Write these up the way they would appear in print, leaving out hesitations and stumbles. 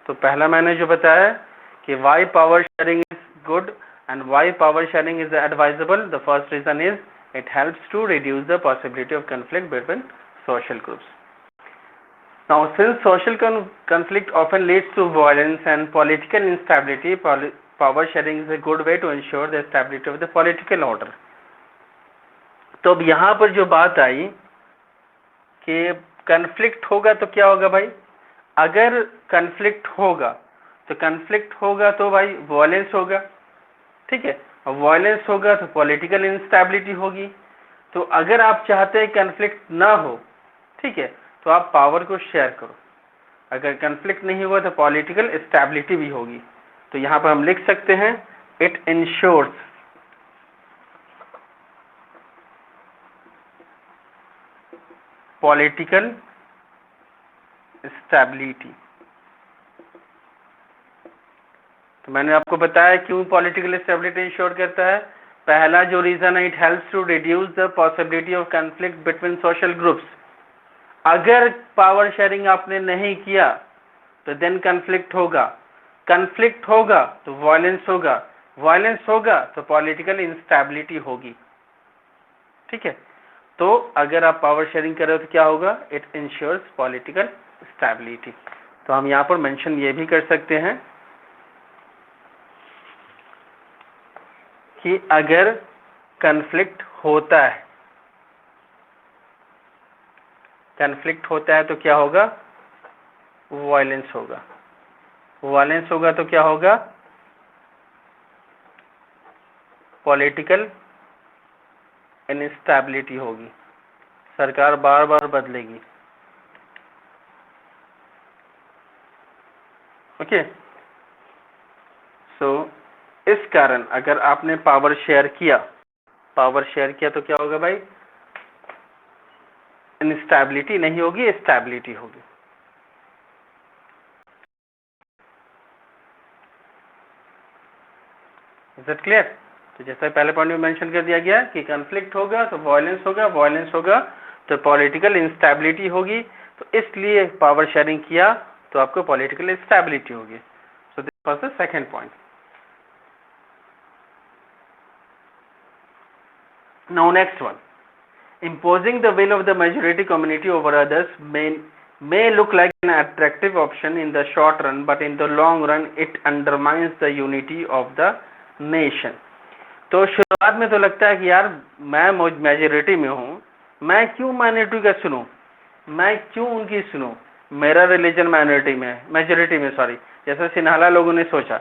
तो पहला मैंने जो बताया कि why power sharing is good and why power sharing is advisable, the first reason is it helps to reduce the possibility of conflict between social groups. Now, since social conflict often leads to violence and political instability, power sharing is a good way to ensure the stability of the political order. तो अब यहाँ पर जो बात आई कि conflict होगा तो क्या होगा भाई, अगर conflict होगा तो भाई violence होगा, ठीक है, वायलेंस होगा तो पॉलिटिकल इंस्टेबिलिटी होगी। तो अगर आप चाहते हैं कन्फ्लिक्ट ना हो, ठीक है, तो आप पावर को शेयर करो। अगर कन्फ्लिक्ट नहीं हुआ तो पॉलिटिकल स्टेबिलिटी भी होगी। तो यहां पर हम लिख सकते हैं इट इंश्योर्स पॉलिटिकल स्टेबिलिटी। तो मैंने आपको बताया क्यों पॉलिटिकल स्टेबिलिटी इंश्योर करता है। पहला जो रीजन है, it helps to reduce the possibility of conflict between social groups. अगर पावर शेयरिंग आपने नहीं किया तो देन कॉन्फ्लिक्ट होगा तो वायलेंस होगा तो पॉलिटिकल इंस्टेबिलिटी होगी, ठीक है। तो अगर आप पावर शेयरिंग कर रहे हो तो क्या होगा, इट इंश्योर्स पॉलिटिकल स्टेबिलिटी। तो हम यहाँ पर मेंशन ये भी कर सकते हैं कि अगर कन्फ्लिक्ट होता है तो क्या होगा, वायलेंस होगा तो क्या होगा, पॉलिटिकल इनस्टेबिलिटी होगी, सरकार बार बार बदलेगी, ओके। सो इस कारण अगर आपने पावर शेयर किया तो क्या होगा भाई, इंस्टेबिलिटी नहीं होगी, स्टेबिलिटी होगी। Is it clear? तो जैसा पहले पॉइंट में मेंशन कर दिया गया कि कॉन्फ्लिक्ट होगा तो वायलेंस होगा तो पॉलिटिकल इंस्टेबिलिटी होगी। तो इसलिए पावर शेयरिंग किया तो आपको पॉलिटिकल स्टेबिलिटी होगी। So this was the second point. Now next one, imposing the will of the majority community over others may look like an attractive option in the short run, but in the long run it undermines the unity of the nation. तो शुरुआत में तो लगता है कि यार मैं majority में हूँ, मैं क्यों माइनॉरिटी का सुनूं, मैं क्यों उनकी सुनूं, मेरा रिलीजन मेजोरिटी में सॉरी। जैसे सिन्हाला लोगों ने सोचा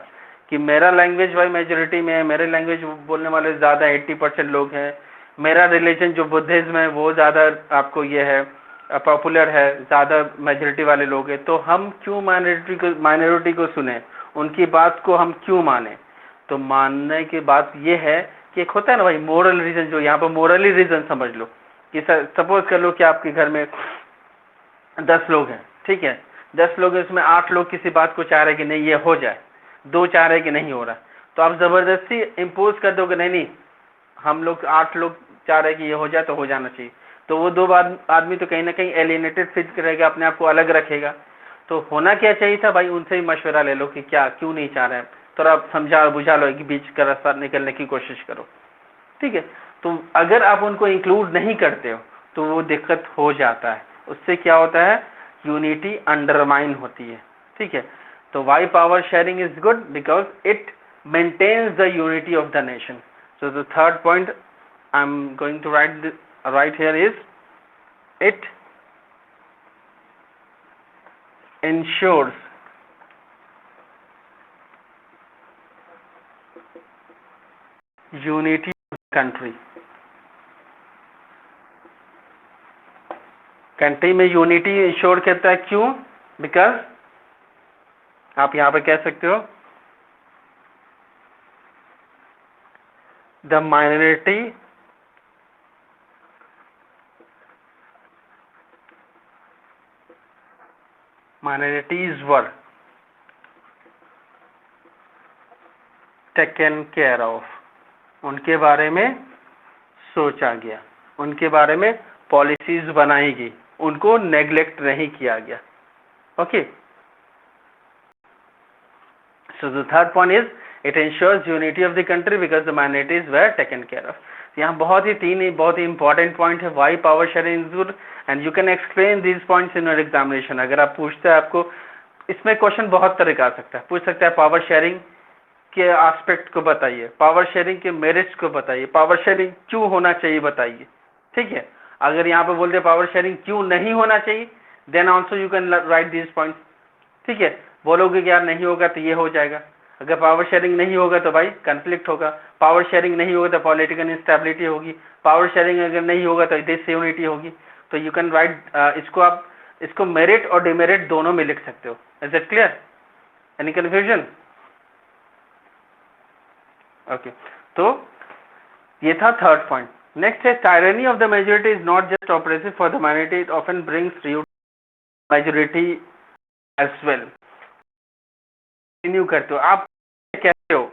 कि मेरा लैंग्वेज भाई मेजोरिटी में है, मेरे लैंग्वेज बोलने वाले ज़्यादा 80% लोग हैं, मेरा रिलीजन जो बुद्धिज्म है वो ज़्यादा आपको ये है पॉपुलर है, ज़्यादा मेजोरिटी वाले लोग हैं, तो हम क्यों माइनॉरिटी को सुने, उनकी बात को हम क्यों माने। तो मानने की बात ये है कि एक होता है ना भाई मोरल रीजन, जो यहाँ पर मोरली रीजन समझ लो कि सपोज कर लो कि आपके घर में 10 लोग हैं, ठीक है, 10 लोग हैं, उसमें 8 लोग किसी बात को चाह रहे कि नहीं ये हो जाए, 2 चाह रहे कि नहीं हो रहा, तो आप ज़बरदस्ती इम्पोज कर दोगे नहीं हम लोग 8 लोग चाह रहे कि ये हो जाए तो हो जाना चाहिए। तो वो 2 आदमी तो कहीं ना कहीं एलिनेटेड फील करेगा, अपने आप को अलग रखेगा। तो होना क्या चाहिए था भाई, उनसे ही मशवरा ले लो कि क्या क्यों नहीं चाह रहे हैं, थोड़ा समझा बुझा लो कि बीच का रास्ता निकलने की कोशिश करो, ठीक है। तो अगर आप उनको इंक्लूड नहीं करते हो तो वो दिक्कत हो जाता है, उससे क्या होता है, यूनिटी अंडरमाइन होती है, ठीक है। तो why power sharing is good because it maintains the unity of the nation. So the third point I'm going to write here is it ensures unity of the country। Country में unity ensure करता है, क्यों, because आप यहाँ पे कह सकते हो the minorities were taken care of, उनके बारे में सोचा गया, उनके बारे में पॉलिसीज बनाई गई, उनको नेग्लेक्ट नहीं किया गया, okay. So the third point is it ensures unity of the country because the minorities were taken care of. यहाँ बहुत ही बहुत ही इंपॉर्टेंट पॉइंट है, why power sharing is good and you can explain these points in your examination. अगर आप पूछते हैं, आपको इसमें क्वेश्चन बहुत तरह का आ सकता है. पूछ सकता है पावर शेयरिंग के एस्पेक्ट को बताइए, पावर शेयरिंग के मेरिट्स को बताइए, पावर शेयरिंग क्यों होना चाहिए बताइए. ठीक है, अगर यहाँ पे बोलते पावर शेयरिंग क्यों नहीं होना चाहिए, then also you can write these points. ठीक है, बोलोगे कि यार नहीं होगा तो ये हो जाएगा. अगर पावर शेयरिंग नहीं होगा तो भाई कन्फ्लिक्ट होगा, पावर शेयरिंग नहीं होगा तो पॉलिटिकल इंस्टेबिलिटी होगी, पावर शेयरिंग अगर नहीं होगा तो डिसयूनिटी होगी. तो यू कैन राइट इसको, आप इसको मेरिट और डिमेरिट दोनों में लिख सकते हो. Is it clear? Any confusion? Okay, तो ये था थर्ड पॉइंट. नेक्स्ट है tyranny of the majority is not just oppressive for the minority, it often brings you majority as well. Continue करते हो, आप कहते हो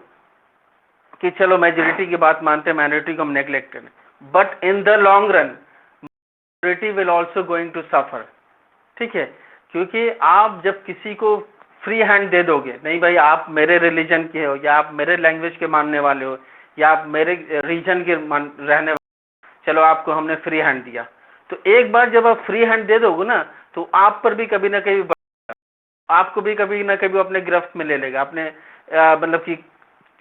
कि चलो मेजोरिटी की बात मानते हैं, माइनॉरिटी को हम नेग्लेक्ट करें, but in the long run majority will also going to suffer. ठीक है, क्योंकि आप जब किसी को फ्री हैंड दे दोगे, नहीं भाई आप मेरे रिलीजन के हो, या आप मेरे लैंग्वेज के मानने वाले हो, या आप मेरे रीजन के रहने वाले, चलो आपको हमने फ्री हैंड दिया, तो एक बार जब आप फ्री हैंड दे दोगे ना, तो आप पर भी कभी ना कभी, आपको भी कभी ना कभी अपने गिरफ्त में ले लेगा, अपने मतलब कि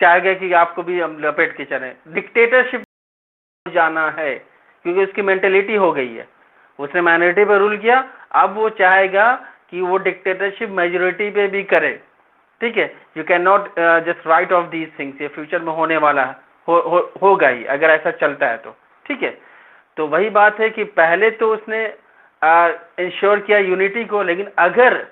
चाहेगा कि आपको भी हम लपेट के चले. डिक्टेटरशिप जाना है क्योंकि उसकी मेंटेलिटी हो गई है, उसने माइनॉरिटी पर रूल किया, अब वो चाहेगा कि वो डिक्टेटरशिप मेजोरिटी पे भी करे. ठीक है, you can not just right of these things, ये फ्यूचर में होने वाला है, होगा ही अगर ऐसा चलता है तो. ठीक है, तो वही बात है कि पहले तो उसने इंश्योर किया यूनिटी को, लेकिन अगर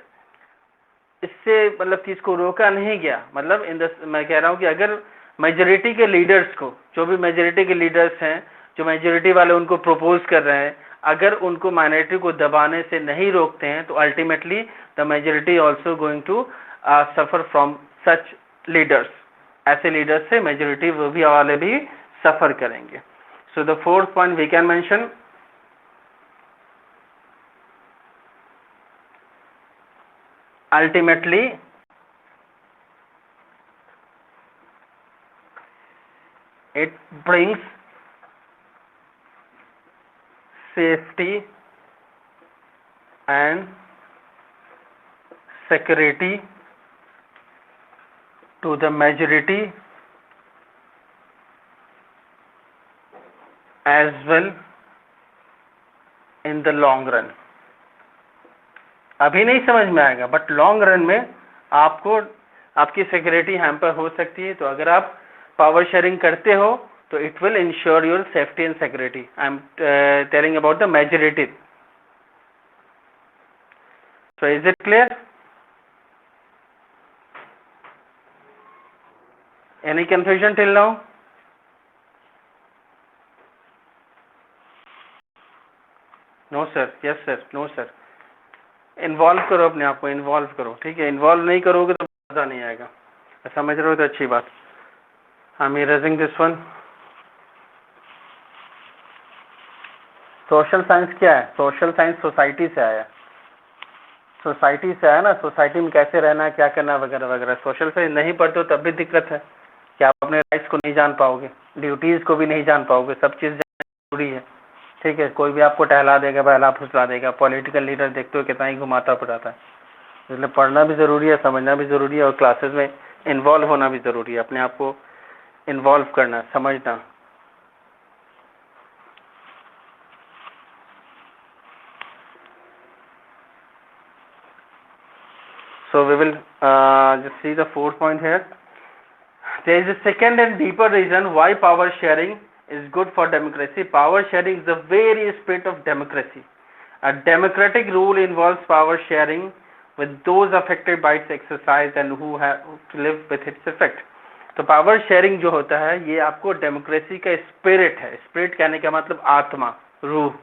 इससे मतलब कि इसको रोका नहीं गया, मतलब मैं कह रहा हूँ कि अगर मेजोरिटी के लीडर्स को, जो भी मेजोरिटी के लीडर्स हैं, जो मेजोरिटी वाले उनको प्रपोज कर रहे हैं, अगर उनको माइनॉरिटी को दबाने से नहीं रोकते हैं, तो ultimately the majority also going to suffer from such leaders. ऐसे लीडर्स से मेजोरिटी वो भी वाले भी सफर करेंगे. So the fourth point we can mention, ultimately it brings safety and security to the majority as well in the long run. अभी नहीं समझ में आएगा, बट लॉन्ग रन में आपको आपकी सिक्योरिटी हैम्पर हो सकती है. तो अगर आप पावर शेयरिंग करते हो तो it will ensure your safety and security. I am telling about the majority. So is it clear? Any confusion till now? No sir, yes sir, no sir. Involve करो अपने आप को, इन्वॉल्व करो. ठीक है, इन्वॉल्व नहीं करोगे तो मजा नहीं आएगा. समझ रहे हो तो अच्छी बात. I am erasing this one. Social science क्या है? सोशल साइंस सोसाइटी से आया, सोसाइटी से आया ना. सोसाइटी में कैसे रहना है, क्या करना वगैरह वगैरह. सोशल साइंस नहीं पढ़ते हो तब भी दिक्कत है कि आप अपने राइट्स को नहीं जान पाओगे, ड्यूटीज को भी नहीं जान पाओगे. सब चीज़ जरूरी है. ठीक है, कोई भी आपको टहला देगा, बहला फुसला देगा. पॉलिटिकल लीडर देखते हो कितना ही घुमाता फिराता है. इसलिए पढ़ना भी ज़रूरी है, समझना भी ज़रूरी है, और क्लासेस में इन्वॉल्व होना भी ज़रूरी है. अपने आप को इन्वॉल्व करना, समझना. So we will just see the fourth point here. There is a second and deeper reason why power sharing is good for democracy. Power sharing is the very spirit of democracy. A democratic rule involves power sharing with those affected by its exercise and who have to live with its effect. तो power sharing जो होता है ये आपको democracy का spirit है. Spirit कहने का मतलब आत्मा, रूह.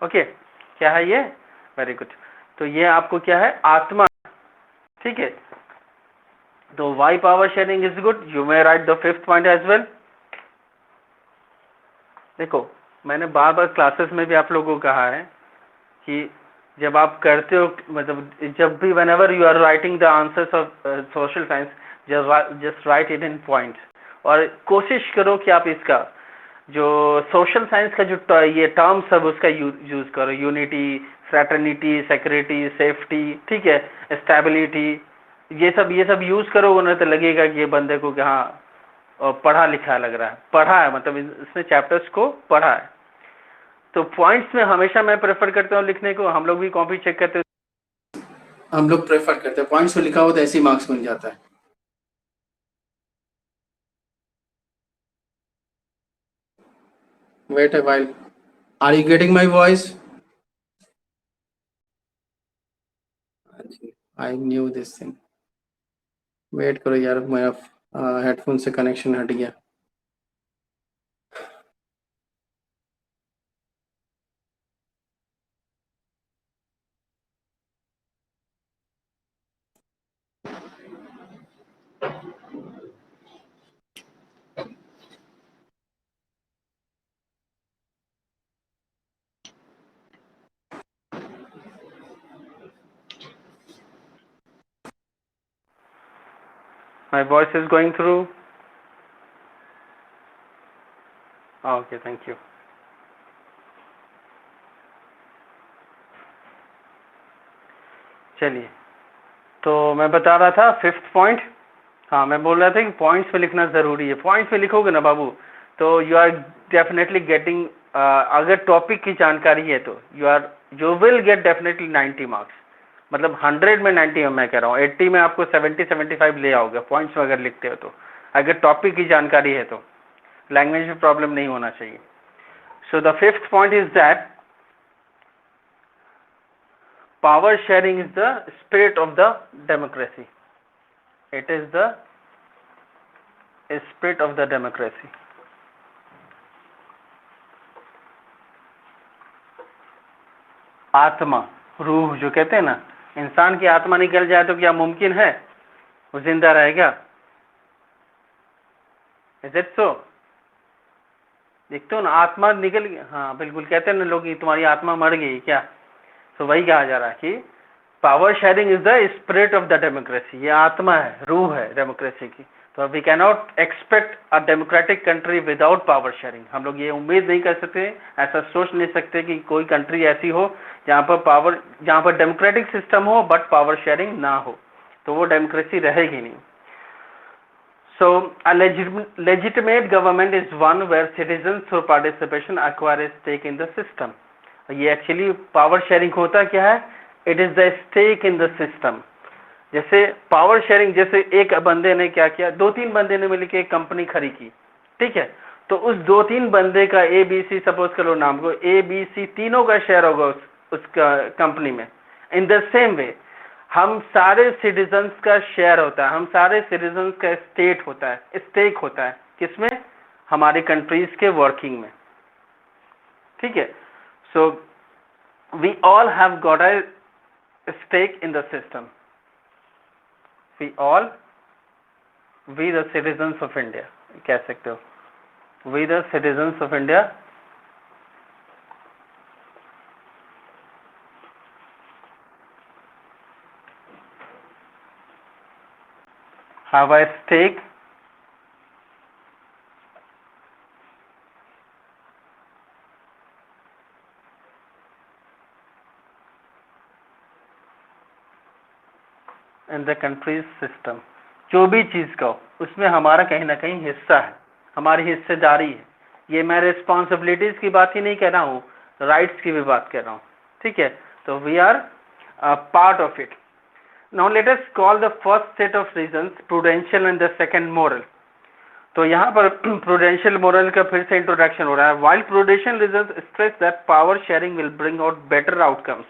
ओके, क्या है ये? Very good. तो ये आपको क्या है? आत्मा. ठीक है, तो why power sharing is good. You may write the fifth point as well. देखो, मैंने बार बार क्लासेस में भी आप लोगों को कहा है कि जब आप करते हो, मतलब जब भी whenever you are writing the answers of social science, just right it in points, और कोशिश करो कि आप इसका जो सोशल साइंस का जो ये टर्म सब उसका यूज करो, यूनिटी, फ्रेटर्निटी, सिक्योरिटी, सेफ्टी, ठीक है, स्टेबिलिटी, ये सब यूज करो, उन्हें तो लगेगा कि ये बंदे को हाँ पढ़ा लिखा लग रहा है, पढ़ा है, मतलब इसने चैप्टर्स को पढ़ा है। तो पॉइंट्स में हमेशा मैं प्रेफर करता हूँ लिखने को, हम लोग भी कॉपी चेक करते हैं, हम लोग प्रेफर करते हैं पॉइंट्स में लिखा हो तो ऐसे ही मार्क्स मिल जाता है। Wait a while. Are you getting my voice? I knew this thing. Wait करो यार, मेरा हेडफोन से कनेक्शन हट गया। My voice is going through. Okay, thank you. चलिए, तो मैं बता रहा था फिफ्थ पॉइंट, हाँ मैं बोल रहा था कि पॉइंट्स पे लिखना ज़रूरी है। पॉइंट्स पे लिखोगे ना बाबू तो यू आर डेफिनेटली गेटिंग, अगर टॉपिक की जानकारी है तो you will get definitely 90 marks, मतलब 100 में 90 में मैं कह रहा हूँ, 80 में आपको 70-75 ले आओगे पॉइंट्स में अगर लिखते हो तो, अगर टॉपिक की जानकारी है तो। लैंग्वेज में प्रॉब्लम नहीं होना चाहिए। So the fifth point is that power sharing is the spirit of the democracy. It is the spirit of the democracy. आत्मा, रूह जो कहते हैं ना, इंसान की आत्मा निकल जाए तो क्या मुमकिन है वो जिंदा रहेगा? Is it so? देखते हो ना, आत्मा निकल गई, हाँ बिल्कुल, कहते हैं ना लोग तुम्हारी आत्मा मर गई क्या, तो वही कहा जा रहा है कि power sharing is the spirit of the democracy, ये आत्मा है, रूह है डेमोक्रेसी की। तो we can not expect a democratic country without power sharing. हम लोग ये उम्मीद नहीं कर सकते, ऐसा सोच नहीं सकते कि कोई कंट्री ऐसी हो जहाँ पर डेमोक्रेटिक सिस्टम हो बट पावर शेयरिंग ना हो, तो वो डेमोक्रेसी रहेगी नहीं। So a legitimate government is one where citizens through participation acquire a stake in the system. ये एक्चुअली पावर शेयरिंग होता क्या है? It is the stake in the system. जैसे पावर शेयरिंग, जैसे एक बंदे ने क्या किया, 2-3 बंदे ने मिलकर एक कंपनी खड़ी की, ठीक है, तो उस 2-3 बंदे का ए बी सी, सपोज करो नाम को, ए बी सी तीनों का शेयर होगा उस कंपनी में। इन द सेम वे हम सारे सिटीजन्स का शेयर होता है, हम सारे सिटीजन्स का स्टेट होता है, स्टेक होता है, किसमें? हमारी कंट्रीज के वर्किंग में, ठीक है। So we all have got a stake in the system, we the citizens of India कह सकते हो, we the citizens of India have a stake in the country's system। जो भी चीज़ का हो उसमें हमारा कहीं ना कहीं हिस्सा है, हमारी हिस्सेदारी है। ये मैं रिस्पॉन्सिबिलिटीज़ की बात ही नहीं कह रहा हूँ, राइट्स की भी बात कर रहा हूँ, ठीक है। तो we are part of it. Now let us call the first set of reasons prudential and the second moral. तो यहाँ पर प्रूडेंशियल मोरल का फिर से इंट्रोडक्शन हो रहा है। While prudential reasons stress that power sharing will bring out better outcomes.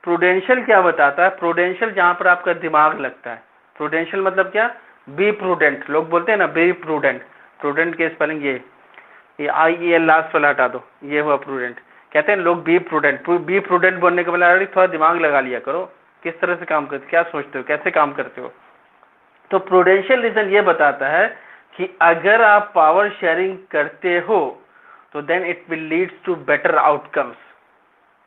Prudential क्या बताता है? प्रूडेंशियल जहाँ पर आपका दिमाग लगता है। प्रूडेंशियल मतलब क्या? बी प्रूडेंट, लोग बोलते हैं ना बी प्रूडेंट, प्रूडेंट के स्पेलिंग ये आई ये लास्ट वाला हटा दो, ये हुआ प्रूडेंट। कहते हैं लोग बी प्रूडेंट, बी प्रूडेंट बोलने के बाद थोड़ा दिमाग लगा लिया करो, किस तरह से काम करते, क्या सोचते हो, कैसे काम करते हो। तो प्रूडेंशियल रीजन ये बताता है कि अगर आप पावर शेयरिंग करते हो तो then it will leads to better outcomes.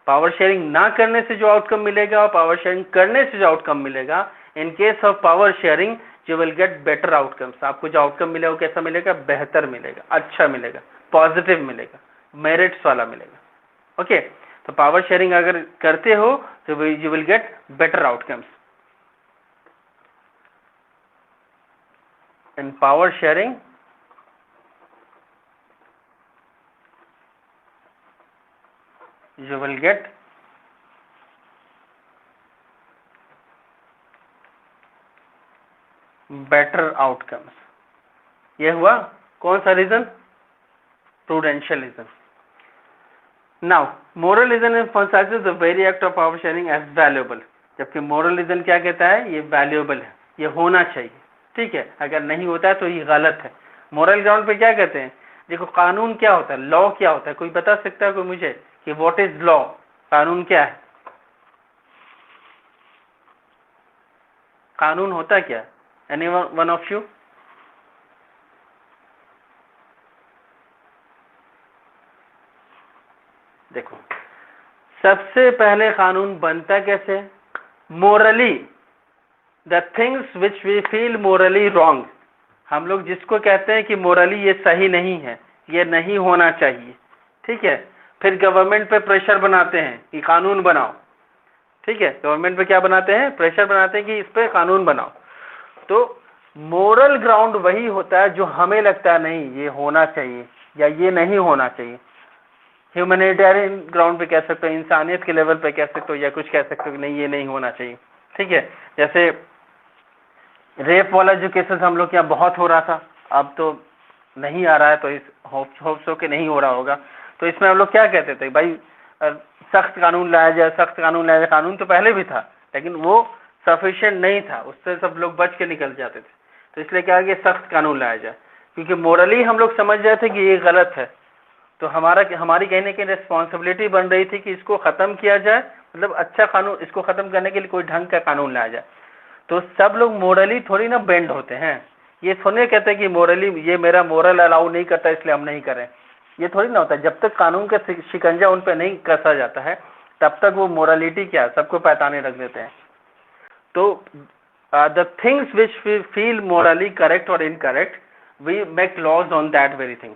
Power sharing ना करने से जो आउटकम मिलेगा और पावर शेयरिंग करने से जो आउटकम मिलेगा, in case of power sharing you will get better outcomes. आपको जो आउटकम मिलेगा वो कैसा मिलेगा? बेहतर मिलेगा, अच्छा मिलेगा, पॉजिटिव मिलेगा, मेरिट्स वाला मिलेगा। ओके, तो पावर शेयरिंग अगर करते हो तो you will get better outcomes. In power sharing you will get better outcomes। ये हुआ कौन सा reason? Prudential reason. Now moral reason emphasizes the very act of power sharing as valuable। जबकि मोरल रीजन क्या कहता है? ये वैल्यूएबल है, ये होना चाहिए, ठीक है, अगर नहीं होता है तो ये गलत है। मोरल ग्राउंड पे क्या कहते हैं? देखो कानून क्या होता है, लॉ क्या होता है, कोई बता सकता है कोई मुझे कि व्हाट इज लॉ? कानून क्या है? कानून होता क्या? Any one of you? देखो सबसे पहले कानून बनता कैसे? Morally, the things which we feel morally wrong. हम लोग जिसको कहते हैं कि मोरली ये सही नहीं है, ये नहीं होना चाहिए, ठीक है, फिर गवर्नमेंट पे प्रेशर बनाते हैं कि कानून बनाओ, ठीक है, गवर्नमेंट पे क्या बनाते हैं? प्रेशर बनाते हैं कि इस पे कानून बनाओ। तो मोरल ग्राउंड वही होता है जो हमें लगता है नहीं ये होना चाहिए या ये नहीं होना चाहिए। ह्यूमैनिटेरियन ग्राउंड पे कह सकते हो, इंसानियत के लेवल पे कह सकते हो, या कुछ कह सकते हो कि नहीं ये नहीं होना चाहिए, ठीक है। जैसे रेप वाला जो केसेस हम लोग यहाँ बहुत हो रहा था, अब तो नहीं आ रहा है, तो इस होप्स हो के नहीं हो रहा होगा। तो इसमें हम लोग क्या कहते थे? भाई सख्त कानून लाया जाए, सख्त कानून लाया जाए। कानून तो पहले भी था लेकिन वो सफिशिएंट नहीं था, उससे सब लोग बच के निकल जाते थे। तो इसलिए क्या कि सख्त कानून लाया जाए, क्योंकि मोरली हम लोग समझ रहे थे कि ये गलत है। तो हमारी कहने की रिस्पॉन्सिबिलिटी बन रही थी कि इसको ख़त्म किया जाए, मतलब अच्छा कानून, इसको ख़त्म करने के लिए कोई ढंग का कानून लाया जाए। तो सब लोग मोरली थोड़ी ना बेंड होते हैं, ये थोड़ी कहते हैं कि मोरली ये मेरा मोरल अलाउ नहीं करता इसलिए हम नहीं करें, ये थोड़ी ना होता है। जब तक कानून का शिकंजा उन पर नहीं कसा जाता है तब तक वो मोरालिटी क्या सबको पैताने रख देते हैं। तो the things which we feel morally correct और incorrect, we make laws on that very thing,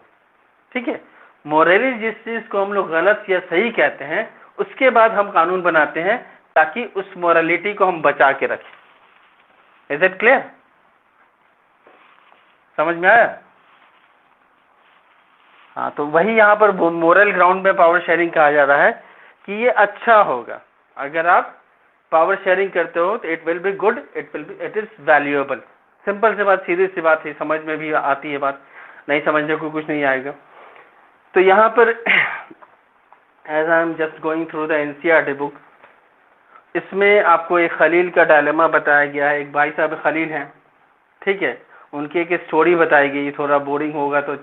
ठीक है। मोरली जिस चीज को हम लोग गलत या सही कहते हैं उसके बाद हम कानून बनाते हैं ताकि उस मोरालिटी को हम बचा के रखें। Is it clear? समझ में आया? हाँ, तो वही यहाँ पर मोरल ग्राउंड में पावर शेयरिंग कहा जा रहा है कि ये अच्छा होगा अगर आप पावर शेयरिंग करते हो, तो it will be good, it is valuable. Simple सी बात, सीधी सी बात है, समझ में भी आती है बात, नहीं समझने को कुछ नहीं आएगा। तो यहाँ पर as I am just going through the NCERT book, इसमें आपको एक खलील का डायलेमा बताया गया है। एक भाई साहब खलील हैं, ठीक है, उनकी एक स्टोरी बताई गई। थोड़ा बोरिंग होगा तो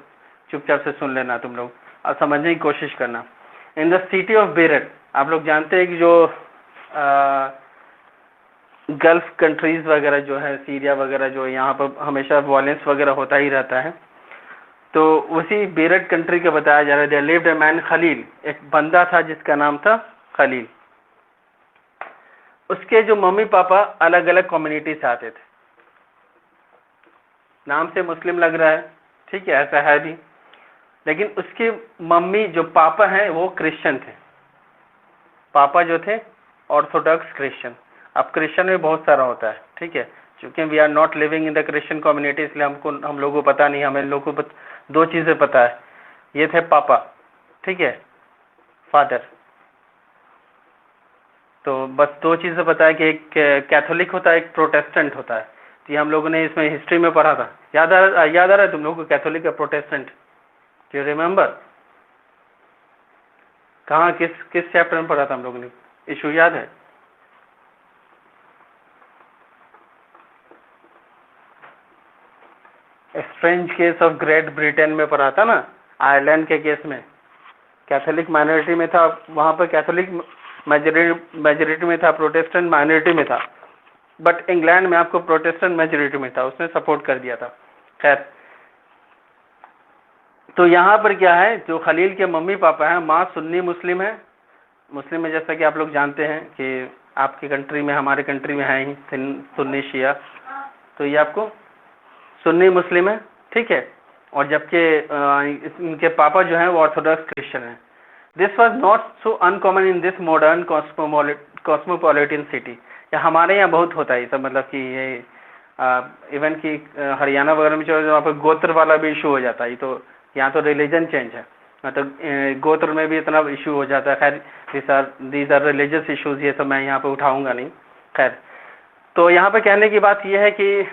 चुपचाप से सुन लेना तुम लोग और समझने की कोशिश करना। इन द सिटी ऑफ बेरट, आप लोग जानते हैं कि जो गल्फ कंट्रीज वगैरह जो है, सीरिया वगैरह जो है, यहाँ पर हमेशा वायलेंस वगैरह होता ही रहता है। तो उसी बेरट कंट्री का बताया जा रहा है। There lived a man Khalil, एक बंदा था जिसका नाम था खलील। उसके जो मम्मी पापा अलग अलग कम्युनिटी से आते थे। नाम से मुस्लिम लग रहा है, ठीक है, ऐसा है भी, लेकिन उसकी मम्मी जो पापा हैं वो क्रिश्चियन थे। पापा जो थे ऑर्थोडॉक्स क्रिश्चियन। अब क्रिश्चियन में बहुत सारा होता है, ठीक है, क्योंकि we are not living in the Christian community, इसलिए हम लोगों को पता नहीं। हमें लोगों को दो चीज़ें पता है, ये थे पापा, ठीक है, फादर। तो बस दो चीज़ें पता है कि एक कैथोलिक होता है, एक प्रोटेस्टेंट होता है। तो ये हम लोगों ने इसमें हिस्ट्री में पढ़ा था। याद आ रहा है तुम लोगों को कैथोलिक या प्रोटेस्टेंट? Do you remember? कहाँ किस चैप्टर में पढ़ा था हम लोगों ने? इशू याद है? Strange case of great Britain में पढ़ा था ना, आयरलैंड के केस में कैथोलिक माइनॉरिटी में था, वहाँ पर कैथोलिक मेजोरिटी में था, प्रोटेस्टेंट माइनॉरिटी में था, बट इंग्लैंड में आपको प्रोटेस्टेंट मेजोरिटी में था, उसने सपोर्ट कर दिया था। खैर, तो यहाँ पर क्या है, जो खलील के मम्मी पापा हैं, माँ सुन्नी मुस्लिम है। मुस्लिम में जैसा कि आप लोग जानते हैं कि आपकी कंट्री में, हमारे कंट्री में है ही सुन्नी शिया, तो ये आपको सुन्नी मुस्लिम है, ठीक है, और जबकि इनके पापा जो हैं वो ऑर्थोडॉक्स क्रिश्चियन हैं। This was not so uncommon in this modern cosmopolitan city. या हमारे यहाँ बहुत होता है ये सब, मतलब कि ये इवन कि हरियाणा वगैरह में जो वहाँ पर गोत्र वाला भी इशू हो जाता है। ये तो यहाँ तो रिलीजन चेंज है, मतलब गोत्र में भी इतना इशू हो जाता है। खैर दीज आर रिलीजियस इशूज, ये सब मैं यहाँ पे उठाऊंगा नहीं। खैर, तो यहाँ पे कहने की बात यह है कि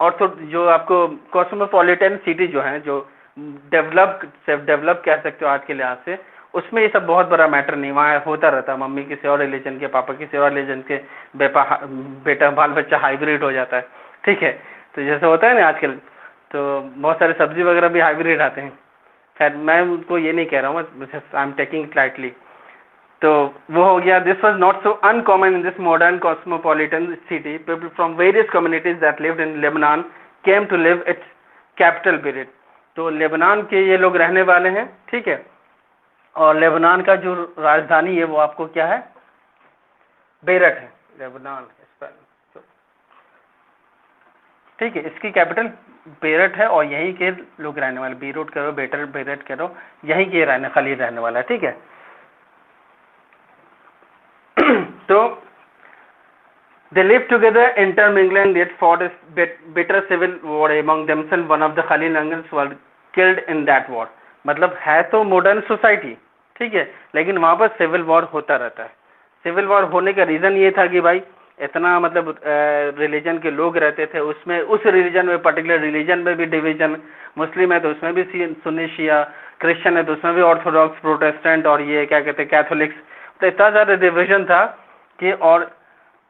ऑर्थो जो आपको कॉस्मोपॉलिटन सिटी जो है, जो डेवलप कह सकते हो आज के लिहाज से, उसमें ये सब बहुत बड़ा मैटर नहीं। वहाँ होता रहता है, मम्मी किसी और रिलीजन के, पापा किसी और रिलीजन के, बेटा बाल बच्चा हाइब्रिड हो जाता है, ठीक है। तो जैसे होता है ना आजकल, तो बहुत सारे सब्जी वगैरह भी हाइब्रिड आते हैं। खैर मैं उनको ये नहीं कह रहा हूँ, I am taking it lightly. तो वो हो गया। This was not so uncommon in this modern cosmopolitan city. People from various communities that lived in Lebanon came to live its capital Beirut. तो लेबनान के ये लोग रहने वाले हैं, ठीक है, और लेबनान का जो राजधानी है वो आपको क्या है, बेरूत है। लेबनान, ठीक है, इसकी कैपिटल बेरूत है और यहीं के लोग रहने वाले, बेरूत करो, बेरूत करो, यहीं के रहने खाली रहने वाला है, ठीक है। तो they lived together, intermingling, yet fought a bitter civil war among themselves. One of the Khalil uncles were killed in that war. मतलब है तो मॉडर्न सोसाइटी, ठीक है, लेकिन वहाँ पर सिविल वॉर होता रहता है। सिविल वॉर होने का रीज़न ये था कि भाई इतना मतलब रिलीजन के लोग रहते थे, उसमें उस रिलीजन में, पर्टिकुलर रिलीजन में भी डिवीजन, मुस्लिम है तो उसमें भी सुन्नी शिया, क्रिश्चियन है तो उसमें भी ऑर्थोडॉक्स, प्रोटेस्टेंट और ये क्या कहते हैं कैथोलिक्स। तो इतना ज़्यादा डिवीजन था कि, और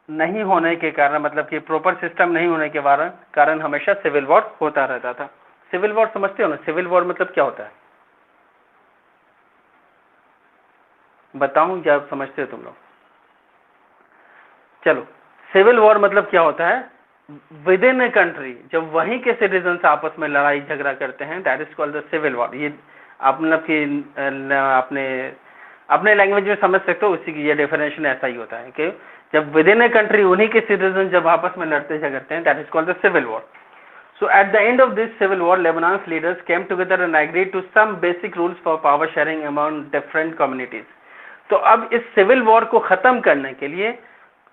नहीं होने के कारण, मतलब कि प्रॉपर सिस्टम नहीं होने के कारण हमेशा सिविल वॉर होता रहता था। सिविल वॉर समझते हो ना? सिविल वॉर मतलब क्या होता है, बताऊं क्या आप समझते हो तुम लोग? चलो, सिविल वॉर मतलब क्या होता है, विद इन ए कंट्री जब वहीं के सिटीजन्स आपस में लड़ाई झगड़ा करते हैं, that is called the civil war. ये आप मतलब कि अपने लैंग्वेज में समझ सकते हो, उसी की ये डेफिनेशन ऐसा ही होता है कि जब विद इन ए कंट्री उन्हीं के सिटीजन जब आपस में लड़ते झगड़ते हैं, that is called the civil war. So at the end of this civil war, Lebanon's leaders came together and agreed to some basic rules for power sharing among different communities. तो अब इस civil war को खत्म करने के लिए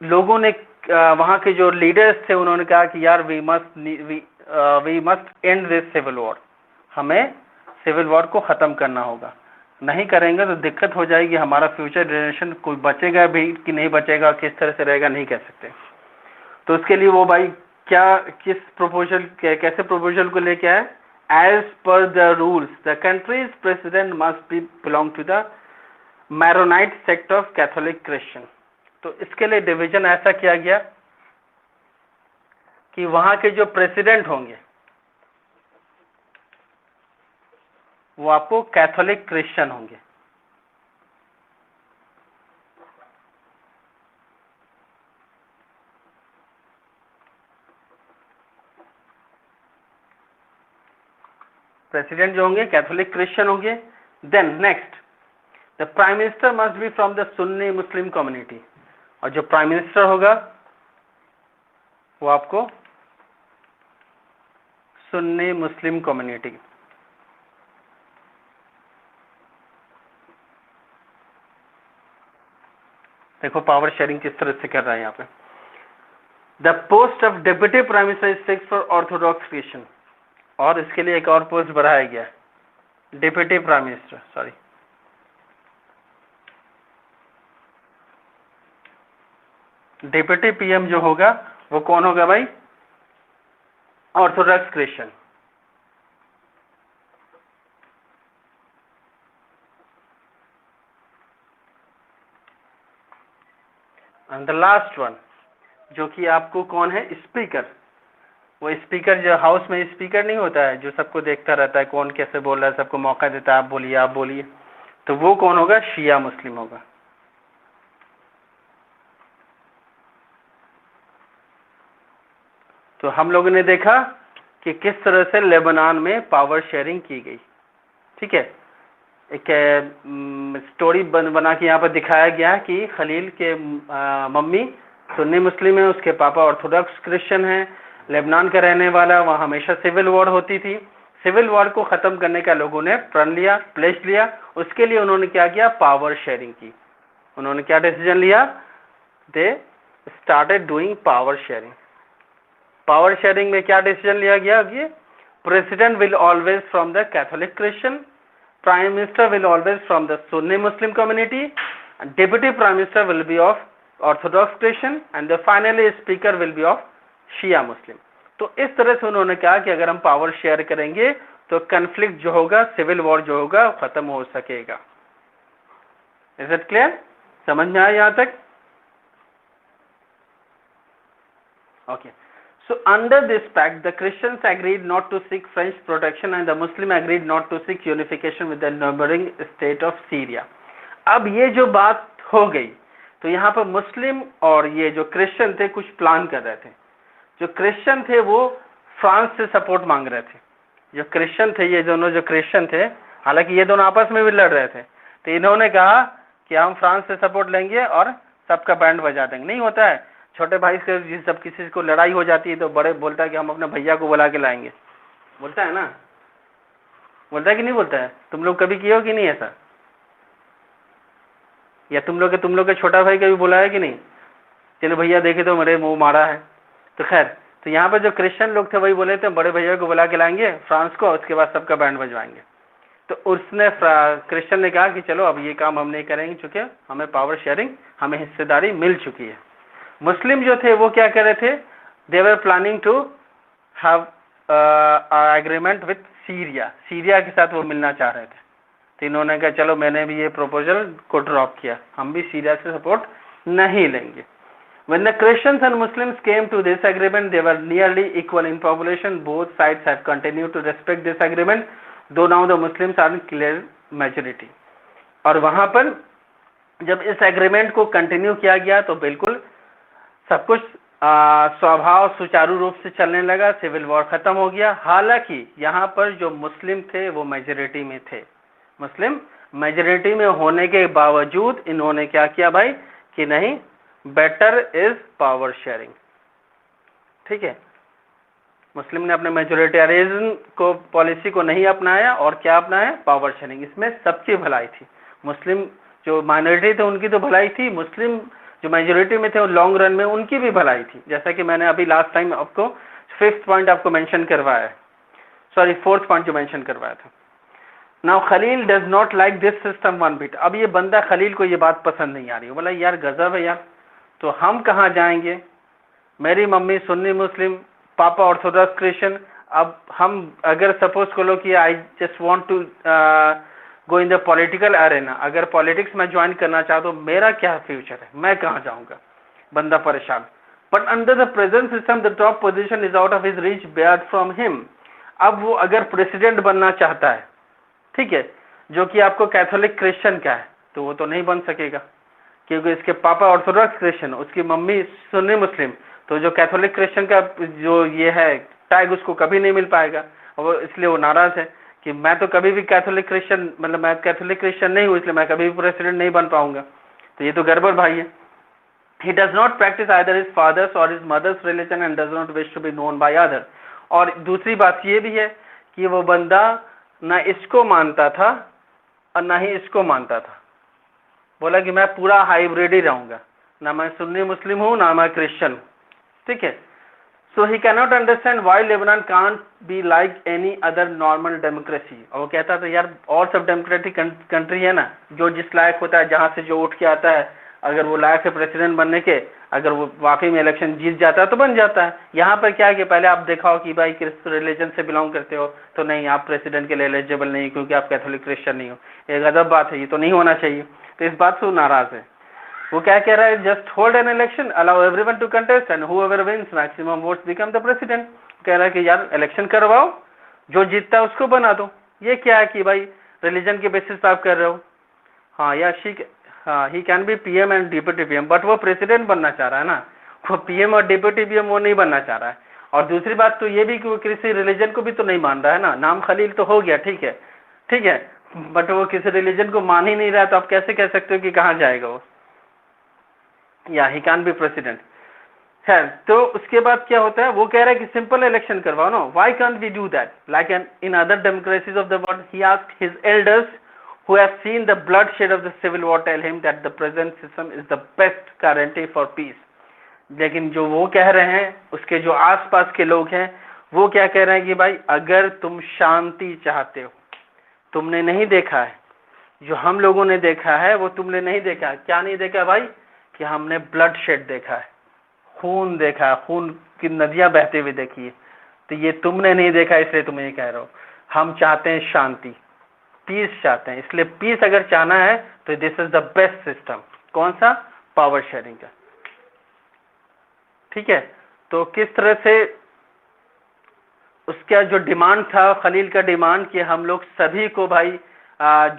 लोगों ने, वहाँ के जो लीडर्स थे, उन्होंने कहा कि यार we must end this civil war, हमें सिविल वॉर को खत्म करना होगा। नहीं करेंगे तो दिक्कत हो जाएगी, हमारा फ्यूचर जनरेशन कोई बचेगा भी कि नहीं बचेगा, किस तरह से रहेगा नहीं कह सकते। तो उसके लिए वो भाई क्या, किस प्रपोजल, कैसे प्रपोजल को लेके आए, as per the rules the country's president must be belong to the Maronite sect of Catholic Christian. तो इसके लिए डिवीजन ऐसा किया गया कि वहां के जो प्रेसिडेंट होंगे वो आपको कैथोलिक क्रिश्चियन होंगे। प्रेसिडेंट जो होंगे कैथोलिक क्रिश्चियन होंगे। Then next, the prime minister must be from the Sunni Muslim community, और जो प्राइम मिनिस्टर होगा वो आपको सुन्नी मुस्लिम कम्युनिटी। देखो पावर शेयरिंग किस तरह से कर रहा है यहाँ पे। The post of deputy prime minister is fixed for Orthodox Christian, और इसके लिए एक और पोस्ट बढ़ाया गया, deputy prime minister, sorry, deputy PM जो होगा वो कौन होगा भाई, Orthodox Christian. And the last one, जो कि आपको कौन है, स्पीकर। वो स्पीकर जो हाउस में स्पीकर नहीं होता है, जो सबको देखता रहता है कौन कैसे बोल रहा है, सबको मौका देता है, आप बोलिए आप बोलिए, तो वो कौन होगा, शिया मुस्लिम होगा। तो हम लोगों ने देखा कि किस तरह से लेबनान में पावर शेयरिंग की गई, ठीक है। एक स्टोरी बना के यहाँ पर दिखाया गया कि खलील के मम्मी सुन्नी मुस्लिम है, उसके पापा ऑर्थोडॉक्स क्रिश्चियन हैं, लेबनान का रहने वाला, वहाँ हमेशा सिविल वॉर होती थी। सिविल वॉर को ख़त्म करने का लोगों ने प्रण लिया, प्लेस लिया। उसके लिए उन्होंने क्या किया, पावर शेयरिंग की। उन्होंने क्या डिसीजन लिया, they started doing power sharing. Power sharing में क्या डिसीजन लिया गया कि president will always from the Catholic Christian, prime minister will always from the Sunni Muslim community, deputy prime minister will be of Orthodox Christian and the finally speaker will be of Shia Muslim. तो इस तरह से उन्होंने कहा कि अगर हम power share करेंगे तो कन्फ्लिक्ट जो होगा, सिविल वॉर जो होगा, खत्म हो सकेगा। Is it clear? समझ में आया यहां तक? Okay, so under this pact the Christians agreed not to seek French protection and the Muslim agreed not to seek unification with the neighboring state of Syria। अब ये जो बात हो गई तो यहाँ पर मुस्लिम और ये जो क्रिश्चियन थे कुछ प्लान कर रहे थे। जो क्रिश्चियन थे वो फ्रांस से सपोर्ट मांग रहे थे। जो क्रिश्चियन थे, ये दोनों जो क्रिश्चियन थे, हालांकि ये दोनों आपस में भी लड़ रहे थे, तो इन्होंने कहा कि हम फ्रांस से सपोर्ट लेंगे और सबका बैंड बजा देंगे। नहीं होता है, छोटे भाई से जिस जब किसी को लड़ाई हो जाती है तो बड़े बोलता है कि हम अपने भैया को बुला के लाएंगे, बोलता है ना, बोलता है कि नहीं बोलता है? तुम लोग कभी किए हो कि नहीं ऐसा? या तुम लोग के छोटा भाई कभी बुलाया कि नहीं, चलो भैया देखे तो मेरे मुंह मारा है। तो खैर, तो यहाँ पर जो क्रिश्चियन लोग थे वही बोले थे बड़े भैया को बुला के लाएंगे फ्रांस को, उसके बाद सबका बैंड बजवाएंगे। तो उसने क्रिश्चियन ने कहा कि चलो अब ये काम हम नहीं करेंगे, चूंकि हमें पावर शेयरिंग, हमें हिस्सेदारी मिल चुकी है। मुस्लिम जो थे वो क्या कर रहे थे, they were planning to have agreement with Syria, Syria के साथ वो मिलना चाह रहे थे। तो इन्होंने कहा चलो मैंने भी ये प्रपोजल को ड्रॉप किया, हम भी सीरिया से सपोर्ट नहीं लेंगे। When the Christians and Muslims came to this agreement, they were nearly equal in population. Both sides have continued to respect this agreement, though now the Muslims are in clear majority. और वहाँ पर जब इस agreement को continue किया गया तो बिल्कुल सब कुछ स्वभाव सुचारू रूप से चलने लगा, सिविल वॉर खत्म हो गया। हालांकि यहाँ पर जो मुस्लिम थे वो मेजोरिटी में थे। मुस्लिम मेजोरिटी में होने के बावजूद इन्होंने क्या किया भाई कि नहीं, बेटर इज पावर शेयरिंग। ठीक है, मुस्लिम ने अपने मेजोरिटेरियन को पॉलिसी को नहीं अपनाया और क्या अपनाया, पावर शेयरिंग। इसमें सबकी भलाई थी। मुस्लिम जो माइनॉरिटी थे उनकी तो भलाई थी, मुस्लिम जो मेजोरिटी में थे वो लॉन्ग रन में उनकी भी भलाई थी। जैसा कि मैंने अभी लास्ट टाइम आपको 5th पॉइंट आपको मेंशन करवाया है, सॉरी 4th पॉइंट जो मेंशन करवाया था। Now Khalil does not like this system one bit. अब ये बंदा खलील को ये बात पसंद नहीं आ रही है, बोला यार गजब है यार, तो हम कहाँ जाएंगे, मेरी मम्मी सुन्नी मुस्लिम, पापा ऑर्थोडॉक्स क्रिश्चियन। अब हम अगर सपोज करो कि I just want to go in the political arena, अगर पॉलिटिक्स में ज्वाइन करना चाहता तो मेरा क्या फ्यूचर है, मैं कहाँ जाऊँगा, बंदा परेशान। But under the present system the top position is out of his reach bare from him. अब वो अगर प्रेसिडेंट बनना चाहता है, ठीक है, जो कि आपको कैथोलिक क्रिश्चियन का है, तो वो तो नहीं बन सकेगा क्योंकि इसके पापा ऑर्थोडॉक्स क्रिश्चियन, उसकी मम्मी सुन्नी मुस्लिम। तो जो कैथोलिक क्रिश्चियन का जो ये है टैग उसको कभी नहीं मिल पाएगा, और इसलिए वो नाराज है कि मैं तो कभी भी कैथोलिक क्रिश्चियन, मतलब मैं कैथोलिक क्रिश्चियन नहीं हूँ, इसलिए मैं कभी भी प्रेसिडेंट नहीं बन पाऊंगा। तो ये तो गड़बड़ भाई है। He does not practice either his father's or his mother's religion and does not wish to be known by other। और दूसरी बात ये भी है कि वो बंदा ना इसको मानता था और ना ही इसको मानता था। बोला कि मैं पूरा हाइब्रिड ही रहूंगा, ना मैं सुन्नी मुस्लिम हूँ ना मैं क्रिश्चियन हूँ। ठीक है, so he can not understand why Lebanon can't be like any other normal democracy. और वो कहता था यार और सब डेमोक्रेटिक कंट्री है ना, जो जिस लायक होता है, जहाँ से जो उठ के आता है, अगर वो लायक है प्रेसिडेंट बनने के, अगर वो वाकई में इलेक्शन जीत जाता है तो बन जाता है। यहाँ पर क्या है कि पहले आप दिखाओ कि भाई किस रिलीजन से बिलोंग करते हो, तो नहीं आप प्रेसिडेंट के लिए एलिजिबल नहीं क्योंकि आप कैथोलिक क्रिश्चियन नहीं हो। ये गजब बात है, ये तो नहीं होना चाहिए। तो इस बात से वो नाराज है। वो क्या कह रहा है, just hold an election, allow everyone to contest and whoever wins maximum votes become the president. कह रहा है कि यार इलेक्शन करवाओ, जो जीतता है उसको बना दो। ये क्या है कि भाई रिलीजन के बेसिस पर आप कर रहे हो। हाँ या हाँ, he can be PM and deputy PM, but वो प्रेसिडेंट बनना चाह रहा है ना, वो पीएम और डिप्यूटी पीएम वो नहीं बनना चाह रहा है। और दूसरी बात तो ये भी कि वो किसी रिलीजन को भी तो नहीं मान रहा है ना। नाम खलील तो हो गया, ठीक है, बट वो किसी रिलीजन को मान ही नहीं रहा, तो आप कैसे कह सकते हो कि कहाँ जाएगा वो। या ही कैन बी प्रेसिडेंट। खैर, तो उसके बाद क्या होता है, वो कह रहा है कि सिंपल इलेक्शन करवाओ ना, why can't we do that like in other democracies of the world. He asked his elders who have seen the bloodshed of the civil war tell him that the present system is the best guarantee for peace। लेकिन जो वो कह रहे हैं, उसके जो आसपास के लोग हैं, वो क्या कह रहे हैं कि भाई अगर तुम शांति चाहते हो, तुमने नहीं देखा है जो हम लोगों ने देखा है, वो तुमने नहीं देखा है। क्या नहीं देखा भाई? कि हमने ब्लड शेड देखा है, खून देखा है, खून की नदियां बहते हुए देखी है। तो ये तुमने नहीं देखा, इसलिए तुम्हें ये कह रहा हूं। हम चाहते हैं शांति, पीस चाहते हैं, इसलिए पीस अगर चाहना है तो this is the best system. कौन सा? पावर शेयरिंग का। ठीक है, तो किस तरह से उसका जो डिमांड था, खलील का डिमांड, कि हम लोग सभी को भाई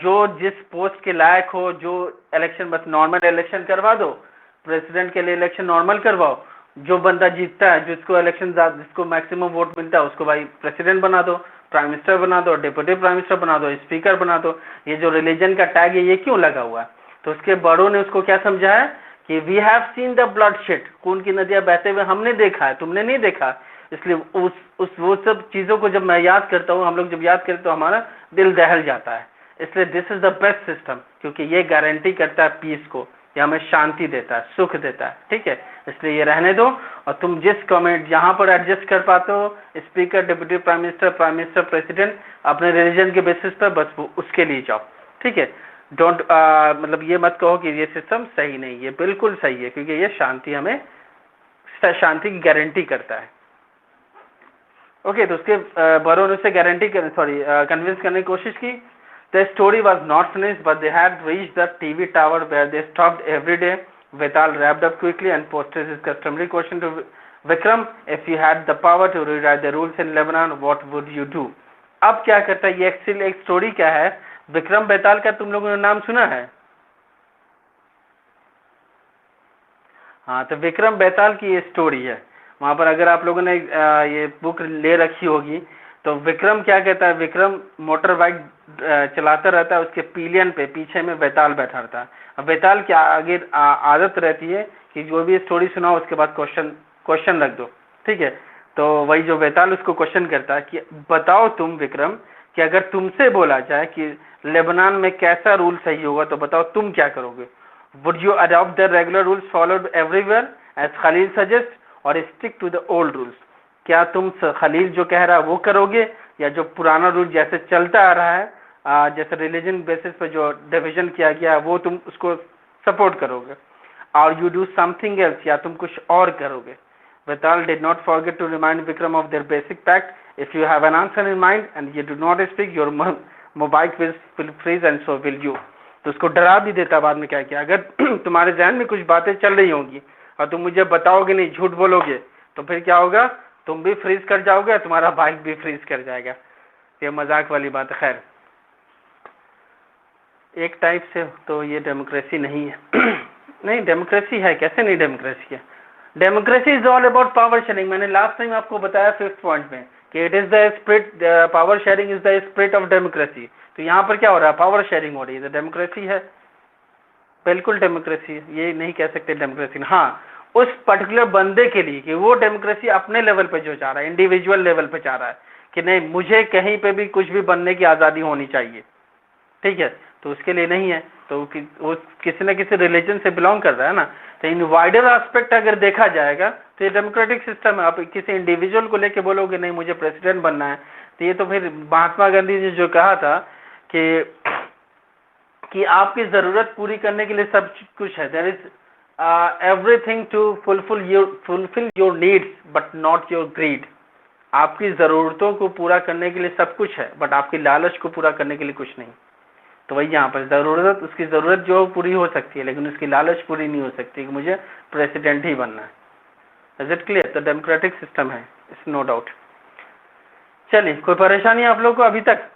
जो जिस पोस्ट के लायक हो, जो इलेक्शन, बस नॉर्मल इलेक्शन करवा दो, प्रेसिडेंट के लिए इलेक्शन नॉर्मल करवाओ, जो बंदा जीतता है, जिसको इलेक्शन, जिसको मैक्सिमम वोट मिलता है, उसको भाई प्रेसिडेंट बना दो, प्राइम मिनिस्टर बना दो, डिप्टी प्राइम मिनिस्टर बना दो, स्पीकर बना दो। ये जो रिलीजन का टैग है, ये क्यों लगा हुआ है? तो उसके बड़ों ने उसको क्या समझाया कि we have seen the bloodshed, खून की नदियां बहते हुए हमने देखा है, तुमने नहीं देखा। इसलिए उस वो सब चीजों को जब मैं याद करता हूँ, हम लोग जब याद करते तो हमारा दिल दहल जाता है। इसलिए this is the best system, क्योंकि ये गारंटी करता है पीस को, ये हमें शांति देता है, सुख देता है। ठीक है, इसलिए ये रहने दो, और तुम जिस कमेंट जहां पर एडजस्ट कर पाते हो, speaker, deputy prime minister, president, अपने रिलीजन के बेसिस पर, बस वो उसके लिए जाओ। ठीक है, डोंट मतलब ये मत कहो कि ये सिस्टम सही नहीं, ये बिल्कुल सही है, क्योंकि ये शांति, हमें शांति की गारंटी करता है। ओके, तो उसके बड़ों ने उससे गारंटी कन्विंस करने की कोशिश की। The story was not finished, but they had reached the TV tower where they stopped every day. Vital wrapped up quickly and posted his customary question to Vikram: if you had the power to rewrite the rules in Lebanon, what would you do? अब क्या करता है ये? Actually एक story क्या है, विक्रम बेताल का तुम लोगों ने नाम सुना है? हाँ, तो विक्रम बेताल की ये स्टोरी है। वहां पर अगर आप लोगों ने ये बुक ले रखी होगी, तो विक्रम क्या कहता है, विक्रम मोटर बाइक चलाता रहता है, उसके पिलियन पे पीछे में बेताल बैठा रहता है। अब बेताल की आगे आदत रहती है कि जो भी स्टोरी सुनाओ उसके बाद क्वेश्चन रख दो। ठीक है, तो वही जो बेताल उसको क्वेश्चन करता है कि बताओ तुम विक्रम, कि अगर तुमसे बोला जाए कि लेबनान में कैसा रूल सही होगा, तो बताओ तुम क्या करोगे? Would you adopt the regular rules followed everywhere as Khalil suggest, और stick to the old rules? क्या तुम खलील जो कह रहा है वो करोगे, या जो पुराना रूल जैसे चलता आ रहा है, जैसे रिलीजन बेसिस पर जो डिवीजन किया गया है, वो तुम उसको सपोर्ट करोगे? और यू डू समथिंग एल्स, या तुम कुछ और करोगे? Vital did not forget to remind Vikram of their basic pact: if you have an answer in mind and you do not speak, your mobile will freeze and so will you। तो उसको डरा भी देता बाद में क्या किया, अगर तुम्हारे जहन में कुछ बातें चल रही होंगी और तुम मुझे बताओगे नहीं, झूठ बोलोगे, तो फिर क्या होगा? तुम भी फ्रीज कर जाओगे, तुम्हारा बाइक भी फ्रीज कर जाएगा। ये मजाक वाली बात है। खैर, एक टाइप से तो ये डेमोक्रेसी नहीं है। नहीं, डेमोक्रेसी है, कैसे नहीं डेमोक्रेसी है? Democracy is all about power sharing. मैंने लास्ट टाइम आपको बताया 5th पॉइंट में कि it is the spirit, power sharing is the spirit of democracy. तो यहाँ पर क्या हो रहा है? पावर शेयरिंग हो रही है, तो डेमोक्रेसी है, बिल्कुल डेमोक्रेसी है। ये नहीं कह सकते डेमोक्रेसी। हाँ, उस पर्टिकुलर बंदे के लिए, कि वो डेमोक्रेसी अपने लेवल पे जो चाह रहा है, इंडिविजुअल लेवल पे चाह रहा है कि नहीं, मुझे कहीं पे भी कुछ भी बनने की आज़ादी होनी चाहिए। ठीक है, तो उसके लिए नहीं है, तो वो किसी न किसी रिलीजन से बिलोंग कर रहा है ना। तो इन वाइडर एस्पेक्ट अगर देखा जाएगा तो ये डेमोक्रेटिक सिस्टम है। आप किसी इंडिविजुअल को लेके बोलोगे नहीं मुझे प्रेसिडेंट बनना है, तो ये तो फिर महात्मा गांधी ने जो कहा था कि आपकी जरूरत पूरी करने के लिए सब कुछ है, there is everything to fulfil your needs but not your greed. आपकी जरूरतों को पूरा करने के लिए सब कुछ है, बट आपकी लालच को पूरा करने के लिए कुछ नहीं। तो वही यहाँ पर जरूरत, उसकी जरूरत जो पूरी हो सकती है, लेकिन उसकी लालच पूरी नहीं हो सकती कि मुझे प्रेसिडेंट ही बनना है। Is it clear? तो डेमोक्रेटिक सिस्टम है, इट्स नो डाउट। चलिए, कोई परेशानी आप लोग को अभी तक?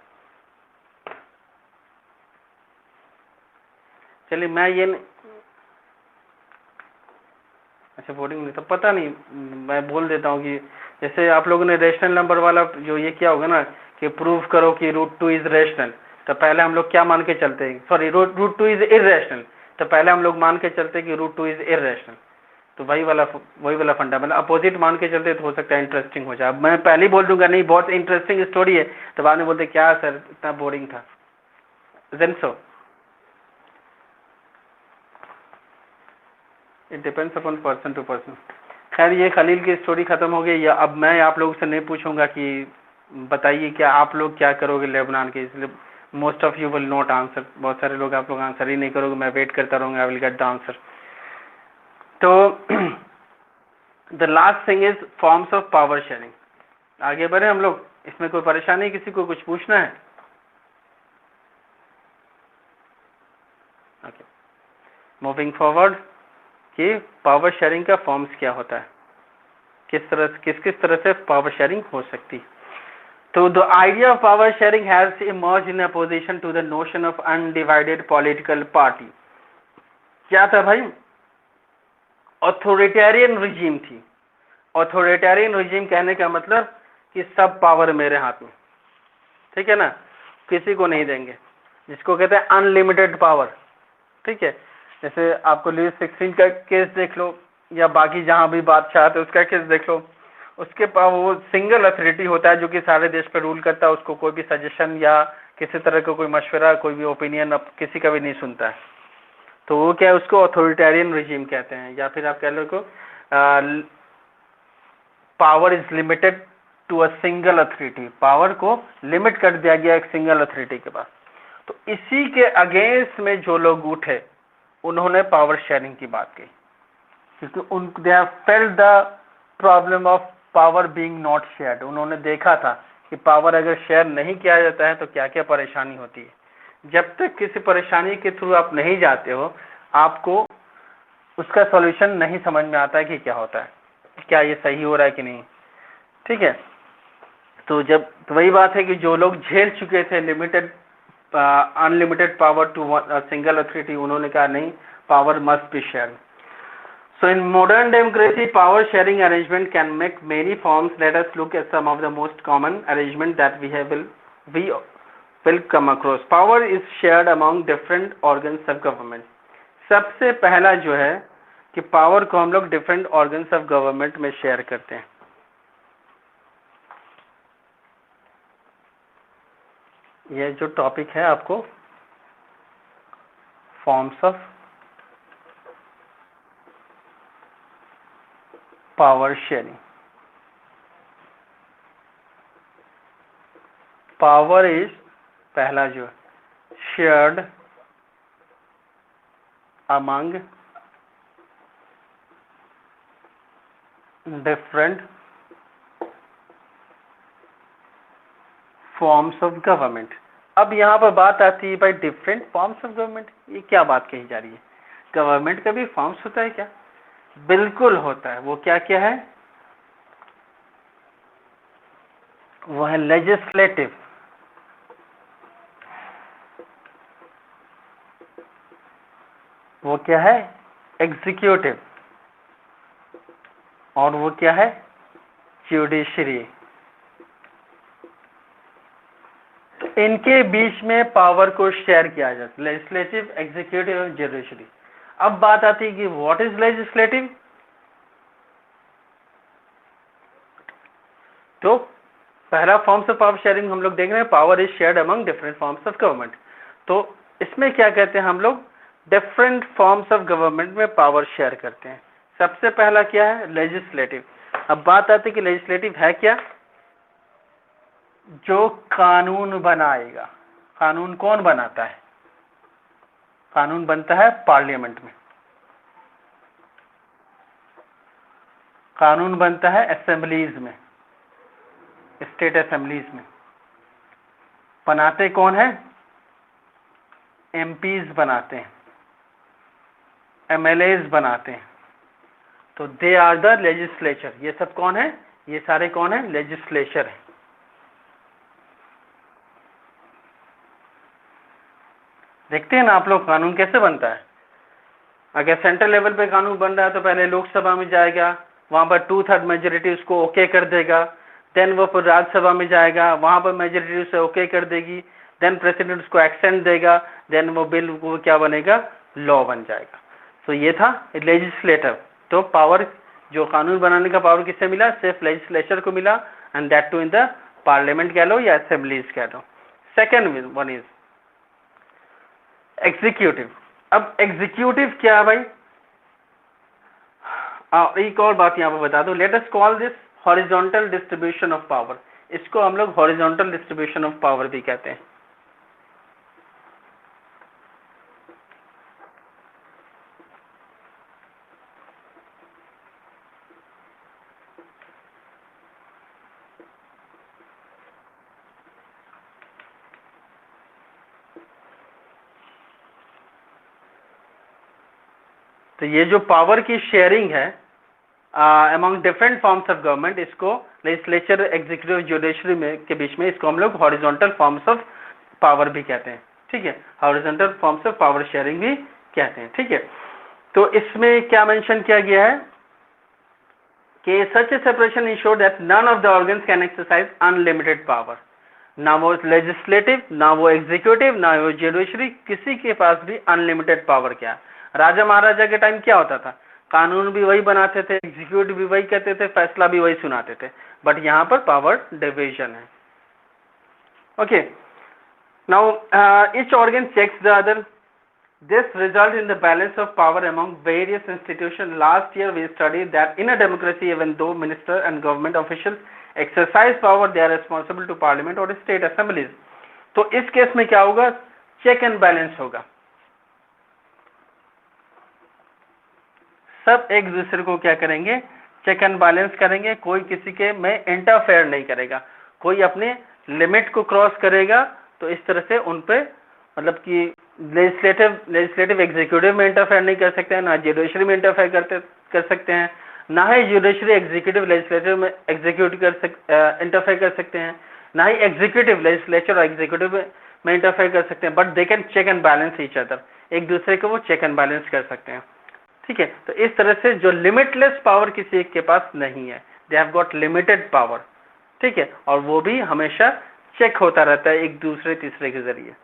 चलिए, मैं ये अच्छा वोटिंग नहीं, तो पता नहीं, मैं बोल देता हूँ कि जैसे आप लोगों ने रेशनल नंबर वाला जो ये किया होगा ना कि प्रूव करो कि √2 इज रेशनल, तो पहले हम लोग क्या मान के चलते हैं? सॉरी, √2 इज इरेशनल, तो पहले हम लोग मान के चलते हैं कि √2 इज इरेशनल। तो वही वाला फंडा, मतलब अपोजिट मान के चलते तो हो सकता है इंटरेस्टिंग हो जाए। अब मैं पहले ही बोल दूंगा नहीं बहुत इंटरेस्टिंग स्टोरी है, तो बाद में बोलते क्या सर इतना बोरिंग था। Then so it depends upon person to person. खैर ये खलील की स्टोरी खत्म हो गई। या अब मैं आप लोगों से नहीं पूछूंगा कि बताइए क्या आप लोग क्या करोगे लेबनान के, इसलिए most of you will not answer. बहुत सारे लोग आप लोग आंसर ही नहीं करोगे, मैं वेट करता रहूंगा, I will get the answer. तो the last thing is forms of power sharing. आगे बढ़े हम लोग, इसमें कोई परेशानी, किसी को कुछ पूछना है? ओके, मूविंग फॉरवर्ड कि पावर शेयरिंग का फॉर्म्स क्या होता है, किस तरह से पावर शेयरिंग हो सकती। तो the idea of power sharing has emerge in opposition to the notion of undivided political party. क्या था भाई? ऑथोरिटेरियन रिजीम थी। ऑथोरिटेरियन रिजीम कहने का मतलब कि सब पावर मेरे हाथ में, ठीक है ना, किसी को नहीं देंगे, जिसको कहते हैं अनलिमिटेड पावर। ठीक है, जैसे आपको लुईस 16 का केस देख लो, या बाकी जहां भी बादशाह थे उसका केस देख लो, उसके पास वो सिंगल अथॉरिटी होता है जो कि सारे देश पर रूल करता है। उसको कोई भी सजेशन या किसी तरह का कोई मशवरा, कोई भी ओपिनियन अब किसी का भी नहीं सुनता है। तो वो क्या है, उसको ऑथोरिटेरियन रिजीम कहते हैं। या फिर आप कह लो को power is limited to a single authority, power को लिमिट कर दिया गया एक सिंगल अथॉरिटी के पास। तो इसी के अगेंस्ट में जो लोग उठे उन्होंने पावर शेयरिंग की बात की, क्योंकि they have felt the problem of power being not shared. उन्होंने देखा था कि पावर अगर शेयर नहीं किया जाता है तो क्या क्या परेशानी होती है। जब तक किसी परेशानी के थ्रू आप नहीं जाते हो, आपको उसका सॉल्यूशन नहीं समझ में आता है कि क्या होता है, क्या ये सही हो रहा है कि नहीं। ठीक है, तो वही बात है कि जो लोग झेल चुके थे limited unlimited power to single authority, उन्होंने कहा नहीं, power must be shared. So in modern democracy, power sharing arrangement can make many forms. Let us look at some of the most common arrangement that we will come across. Power is shared among different organs of government. सबसे पहला जो है कि power को हम लोग different organs of government में share करते हैं। ये जो टॉपिक है आपको forms of power sharing. Power is पहला जो shared among different forms of government. अब यहाँ पर बात आती है भाई डिफरेंट फॉर्म्स ऑफ गवर्नमेंट, ये क्या बात कही जा रही है? गवर्नमेंट का भी फॉर्म्स होता है क्या? बिल्कुल होता है। वो क्या क्या है? वो है लेजिस्लेटिव, वो क्या है? एग्जीक्यूटिव, और वो क्या है? ज्यूडिशरी। तो इनके बीच में पावर को शेयर किया जाता है, लेजिस्लेटिव, एग्जीक्यूटिव और ज्यूडिशरी। अब बात आती है कि व्हाट इज लेजिस्लेटिव। तो पहला फॉर्म्स ऑफ पावर शेयरिंग हम लोग देख रहे हैं, power is shared among different forms of government. तो इसमें क्या कहते हैं हम लोग? डिफरेंट फॉर्म्स ऑफ गवर्नमेंट में पावर शेयर करते हैं। सबसे पहला क्या है? लेजिस्लेटिव। अब बात आती है कि लेजिस्लेटिव है क्या? जो कानून बनाएगा। कानून कौन बनाता है? कानून बनता है पार्लियामेंट में, कानून बनता है असेंबलीज में, स्टेट असेंबलीज में। बनाते कौन है? एमपीज बनाते हैं, एमएलएज बनाते हैं। तो दे आर द लेजिस्लेचर। ये सब कौन है? ये सारे कौन है? लेजिस्लेचर है। देखते हैं ना आप लोग कानून कैसे बनता है। अगर सेंट्रल लेवल पे कानून बन रहा है तो पहले लोकसभा में जाएगा, वहां पर 2/3 मेजोरिटी उसको ओके कर देगा, देन वो फिर राज्यसभा में जाएगा, वहां पर मेजोरिटी उसे ओके कर देगी, देन प्रेसिडेंट उसको एक्सेंट देगा, देन वो बिल वो क्या बनेगा? लॉ बन जाएगा। तो ये था लेजिस्लेटिव, तो पावर, जो कानून बनाने का पावर किससे मिला? सिर्फ लेजिस्लेचर को मिला, and that too in the parliament कह लो या असेंबलीज कह लो। Second one is executive. अब एग्जीक्यूटिव क्या है भाई? एक और बात यहाँ पर बता दो, late us call this horizontal distribution of power. इसको हम लोग हॉरिजॉन्टल डिस्ट्रीब्यूशन ऑफ पावर भी कहते हैं। तो ये जो पावर की शेयरिंग है among different forms of government, इसको लेजिस्लेचर, एग्जीक्यूटिव, जुडिशरी में के बीच में, इसको हम लोग हॉरिजॉन्टल फॉर्म्स ऑफ पावर भी कहते हैं। ठीक है, horizontal forms of power sharing भी कहते हैं। ठीक है, तो इसमें क्या मेंशन किया गया है कि such a separation ensure that none of the organs can exercise unlimited power. ना वो लेजिस्लेटिव, ना वो एग्जीक्यूटिव, ना वो जुडिशरी, किसी के पास भी अनलिमिटेड पावर क्या है। राजा महाराजा के टाइम क्या होता था? कानून भी वही बनाते थे, एग्जीक्यूटिव भी वही कहते थे, फैसला भी वही सुनाते थे, बट यहाँ पर पावर डिवीजन है। Okay, now each organ checks the other, this result in the balance of power among various institutions. Last year we studied that in a democracy, even though minister and government officials exercise power, they are responsible to parliament or state assemblies. तो इस case में क्या होगा? Check and balance होगा, सब एक दूसरे को क्या करेंगे? चेक एंड बैलेंस करेंगे, कोई किसी के में इंटरफेयर नहीं करेगा, कोई अपने लिमिट को क्रॉस करेगा तो इस तरह से उन पे, मतलब कि लेजिस्लेटिव एग्जीक्यूटिव में इंटरफेयर नहीं कर सकते हैं, ना जुडिशरी में इंटरफेयर कर सकते हैं, ना ही जुडिशरी एग्जीक्यूटिव लेजिस्लेटिव में इंटरफेयर कर सकते हैं, ना ही एग्जीक्यूटिव लेजिस्लेचर और एग्जीक्यूटिव में इंटरफेयर कर सकते हैं, but they can check and balance each other, एक दूसरे को वो चेक एंड बैलेंस कर सकते हैं। ठीक है, तो इस तरह से जो लिमिटलेस पावर किसी एक के पास नहीं है, they have got limited power. ठीक है, और वो भी हमेशा चेक होता रहता है एक दूसरे तीसरे के जरिए।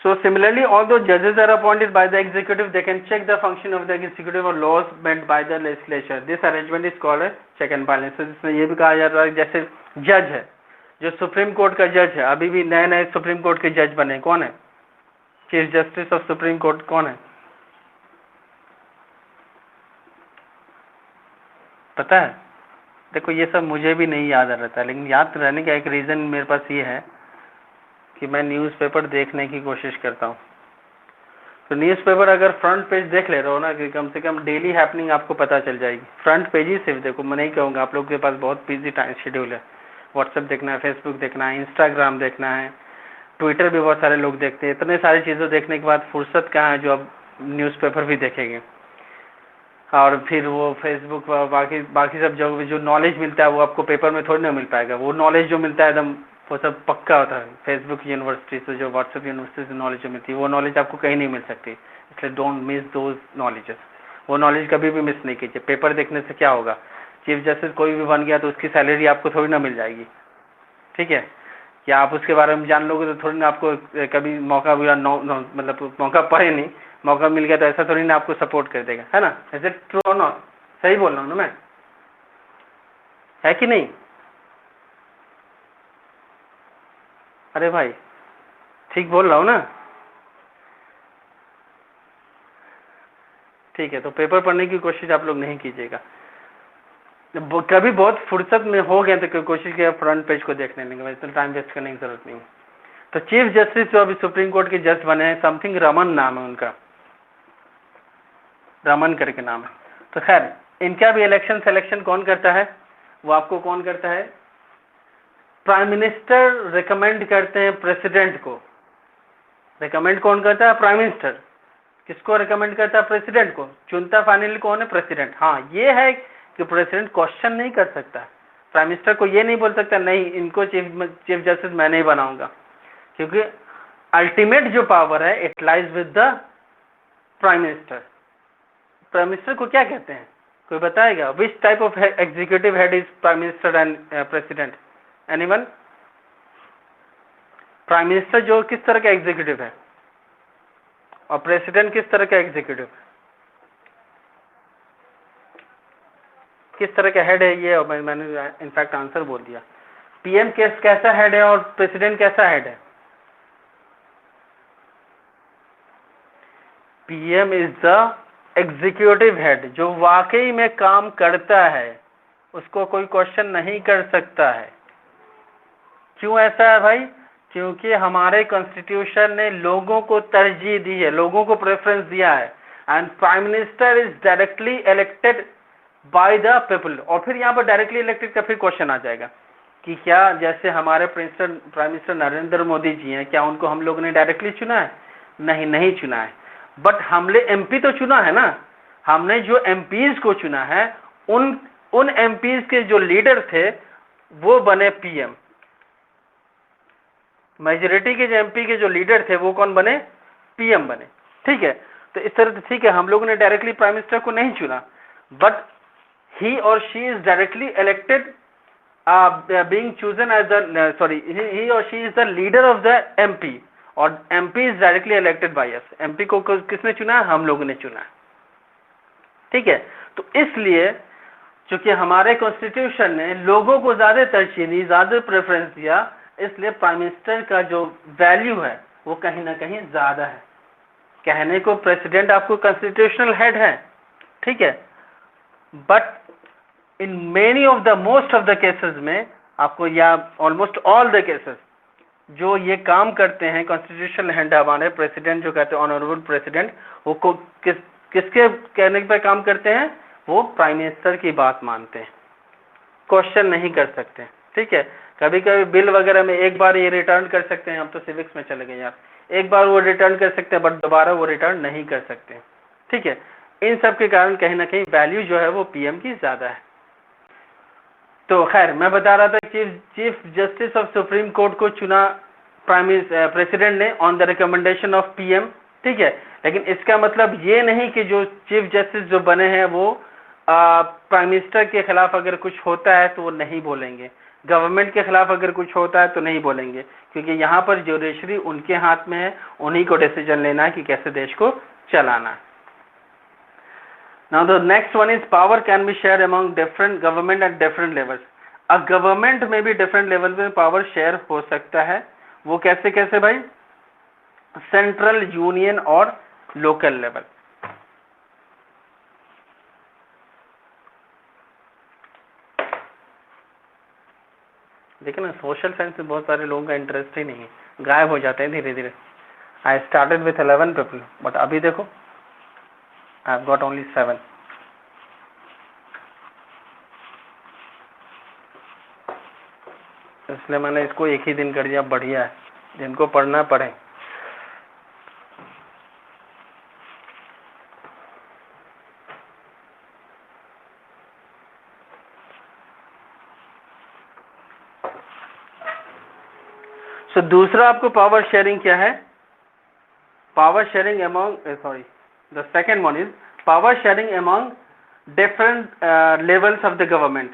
So similarly, although judges are appointed by the executive, they can check the function of the executive or laws meant by the legislature. This arrangement is called a check and balance. So इसमें ये भी कहा जाता है, जैसे जज है, जो सुप्रीम कोर्ट का जज है, अभी भी नए नए सुप्रीम कोर्ट के जज बने, कौन है? Chief justice of supreme court कौन है, पता है? देखो ये सब मुझे भी नहीं याद रहता, लेकिन याद रहने का एक रीजन मेरे पास ये है कि मैं न्यूज़पेपर देखने की कोशिश करता हूँ। तो न्यूज़पेपर अगर फ्रंट पेज देख ले रहे हो ना, कि कम से कम डेली हैपनिंग आपको पता चल जाएगी। फ्रंट पेज ही सिर्फ देखो, मैं नहीं कहूँगा, आप लोगों के पास बहुत बिजी टाइम शेड्यूल है, व्हाट्सएप देखना है, फेसबुक देखना है, इंस्टाग्राम देखना है, ट्विटर भी बहुत सारे लोग देखते हैं। इतने सारी चीज़ें देखने के बाद फुर्सत कहाँ है जो अब न्यूज़पेपर भी देखेंगे। और फिर वो फेसबुक बाकी सब जो नॉलेज मिलता है वो आपको पेपर में थोड़ी ना मिल पाएगा। वो नॉलेज जो मिलता है एकदम वो सब पक्का होता है। फेसबुक यूनिवर्सिटी से, जो व्हाट्सएप यूनिवर्सिटी से नॉलेज जो मिलती है, वो नॉलेज आपको कहीं नहीं मिल सकती, इसलिए डोंट मिस दोज नॉलेजेस। वो नॉलेज कभी भी मिस नहीं कीजिए। पेपर देखने से क्या होगा, चीफ जस्टिस कोई भी बन गया तो उसकी सैलरी आपको थोड़ी ना मिल जाएगी, ठीक है? या आप उसके बारे में जान लोगे तो थोड़ी ना आपको कभी मौका मिला, मतलब मौका पाए नहीं, मौका मिल गया तो ऐसा थोड़ी ना आपको सपोर्ट कर देगा, है ना? ऐसे ट्रू और नॉट, सही बोल रहा हूँ ना मैं, है कि नहीं? अरे भाई ठीक बोल रहा हूँ ना? ठीक है, तो पेपर पढ़ने की कोशिश आप लोग नहीं कीजिएगा। कभी बहुत फुर्सत में हो गया तो कोशिश किया फ्रंट पेज को देखने लगे, वैसे टाइम वेस्ट करने की जरूरत नहीं। तो चीफ जस्टिस जो अभी सुप्रीम कोर्ट के जज बने हैं, समथिंग रमन नाम है उनका, रमन करके नाम है। तो खैर इनका भी इलेक्शन सिलेक्शन कौन करता है? वो आपको कौन करता है? प्राइम मिनिस्टर रिकमेंड करते हैं प्रेसिडेंट को। रिकमेंड कौन करता है? Prime minister. किसको रिकमेंड करता है? प्रेसिडेंट को। चुनता फाइनली कौन है? प्रेसिडेंट। हाँ, ये है कि प्रेसिडेंट क्वेश्चन नहीं कर सकता, प्राइम मिनिस्टर को ये नहीं बोल सकता नहीं इनको चीफ जस्टिस मैं नहीं बनाऊंगा, क्योंकि अल्टीमेट जो पावर है it lies with the prime minister. Prime minister को क्या कहते हैं, कोई बताएगा? Which type of executive head is prime minister and president? Anyone? Prime minister जो किस तरह का एग्जीक्यूटिव है और प्रेसिडेंट किस तरह का एग्जीक्यूटिव है? किस तरह का हेड है ये, और मैंने इनफैक्ट आंसर बोल दिया। पीएम कैसा हेड है और प्रेसिडेंट कैसा हेड है? PM is the executive head, जो वाकई में काम करता है, उसको कोई क्वेश्चन नहीं कर सकता है। क्यों ऐसा है भाई? क्योंकि हमारे कॉन्स्टिट्यूशन ने लोगों को तरजीह दी है, लोगों को प्रेफरेंस दिया है, and prime minister is directly elected by the people. और फिर यहाँ पर डायरेक्टली इलेक्टेड का फिर क्वेश्चन आ जाएगा कि क्या जैसे हमारे प्राइम मिनिस्टर नरेंद्र मोदी जी हैं, क्या उनको हम लोगों ने डायरेक्टली चुना है? नहीं चुना है, बट हमने एमपी तो चुना है ना। हमने जो एमपीज को चुना है, उन एमपीज के जो लीडर थे वो बने पीएम। मेजोरिटी के जो एमपी के जो लीडर थे वो कौन बने? पीएम बने। ठीक है, तो इस तरह से ठीक है, हम लोगों ने डायरेक्टली प्राइम मिनिस्टर को नहीं चुना, बट ही और she is directly elected, being chosen as the he or she is the leader of the MP, और MP is directly elected by us। MP को किसने चुना? हम लोगों ने चुना। ठीक है, तो इसलिए चूंकि हमारे कॉन्स्टिट्यूशन ने लोगों को ज्यादा तरजीह दी, ज्यादा प्रेफरेंस दिया, इसलिए प्राइम मिनिस्टर का जो वैल्यू है वो कहीं ना कहीं ज्यादा है। कहने को प्रेसिडेंट आपको कॉन्स्टिट्यूशनल हेड है, ठीक है, but in many of the most of the cases में आपको, या ऑलमोस्ट ऑल द केसेस, जो ये काम करते हैं कॉन्स्टिट्यूशनल हेड हमारे प्रेसिडेंट, जो कहते हैं ऑनरेबल प्रेसिडेंट, वो किसके कहने पर काम करते हैं? वो प्राइम मिनिस्टर की बात मानते हैं, क्वेश्चन नहीं कर सकते। ठीक है, कभी कभी बिल वगैरह में एक बार ये रिटर्न कर सकते हैं, हम तो सिविक्स में चले गए यार, एक बार वो रिटर्न कर सकते हैं, बट दोबारा वो रिटर्न नहीं कर सकते। ठीक है, इन सब के कारण कहीं ना कहीं वैल्यू जो है वो पीएम की ज्यादा है। तो खैर, मैं बता रहा था chief justice of supreme court को चुना प्रेसिडेंट ने on the recommendation of PM. ठीक है, लेकिन इसका मतलब ये नहीं कि जो चीफ जस्टिस जो बने हैं वो प्राइम मिनिस्टर के खिलाफ अगर कुछ होता है तो वो नहीं बोलेंगे, गवर्नमेंट के खिलाफ अगर कुछ होता है तो नहीं बोलेंगे, क्योंकि यहाँ पर ज्यूडिशरी उनके हाथ में है, उन्हीं को डिसीजन लेना है कि कैसे देश को चलाना है। Now the next one is power can be shared among different government at different levels। अब गवर्नमेंट में भी डिफरेंट लेवल में पावर शेयर हो सकता है। वो कैसे कैसे भाई? सेंट्रल, यूनियन और लोकल लेवल। देखिए ना, सोशल साइंस में बहुत सारे लोगों का इंटरेस्ट ही नहीं है, गायब हो जाते हैं धीरे धीरे। I started with 11 people, but अभी देखो आई हैव गॉट ओनली 7। इसलिए मैंने इसको एक ही दिन कर दिया, बढ़िया है, जिनको पढ़ना पढ़े। सो दूसरा आपको पावर शेयरिंग क्या है? Power sharing among, the second one is power sharing among different levels of the government,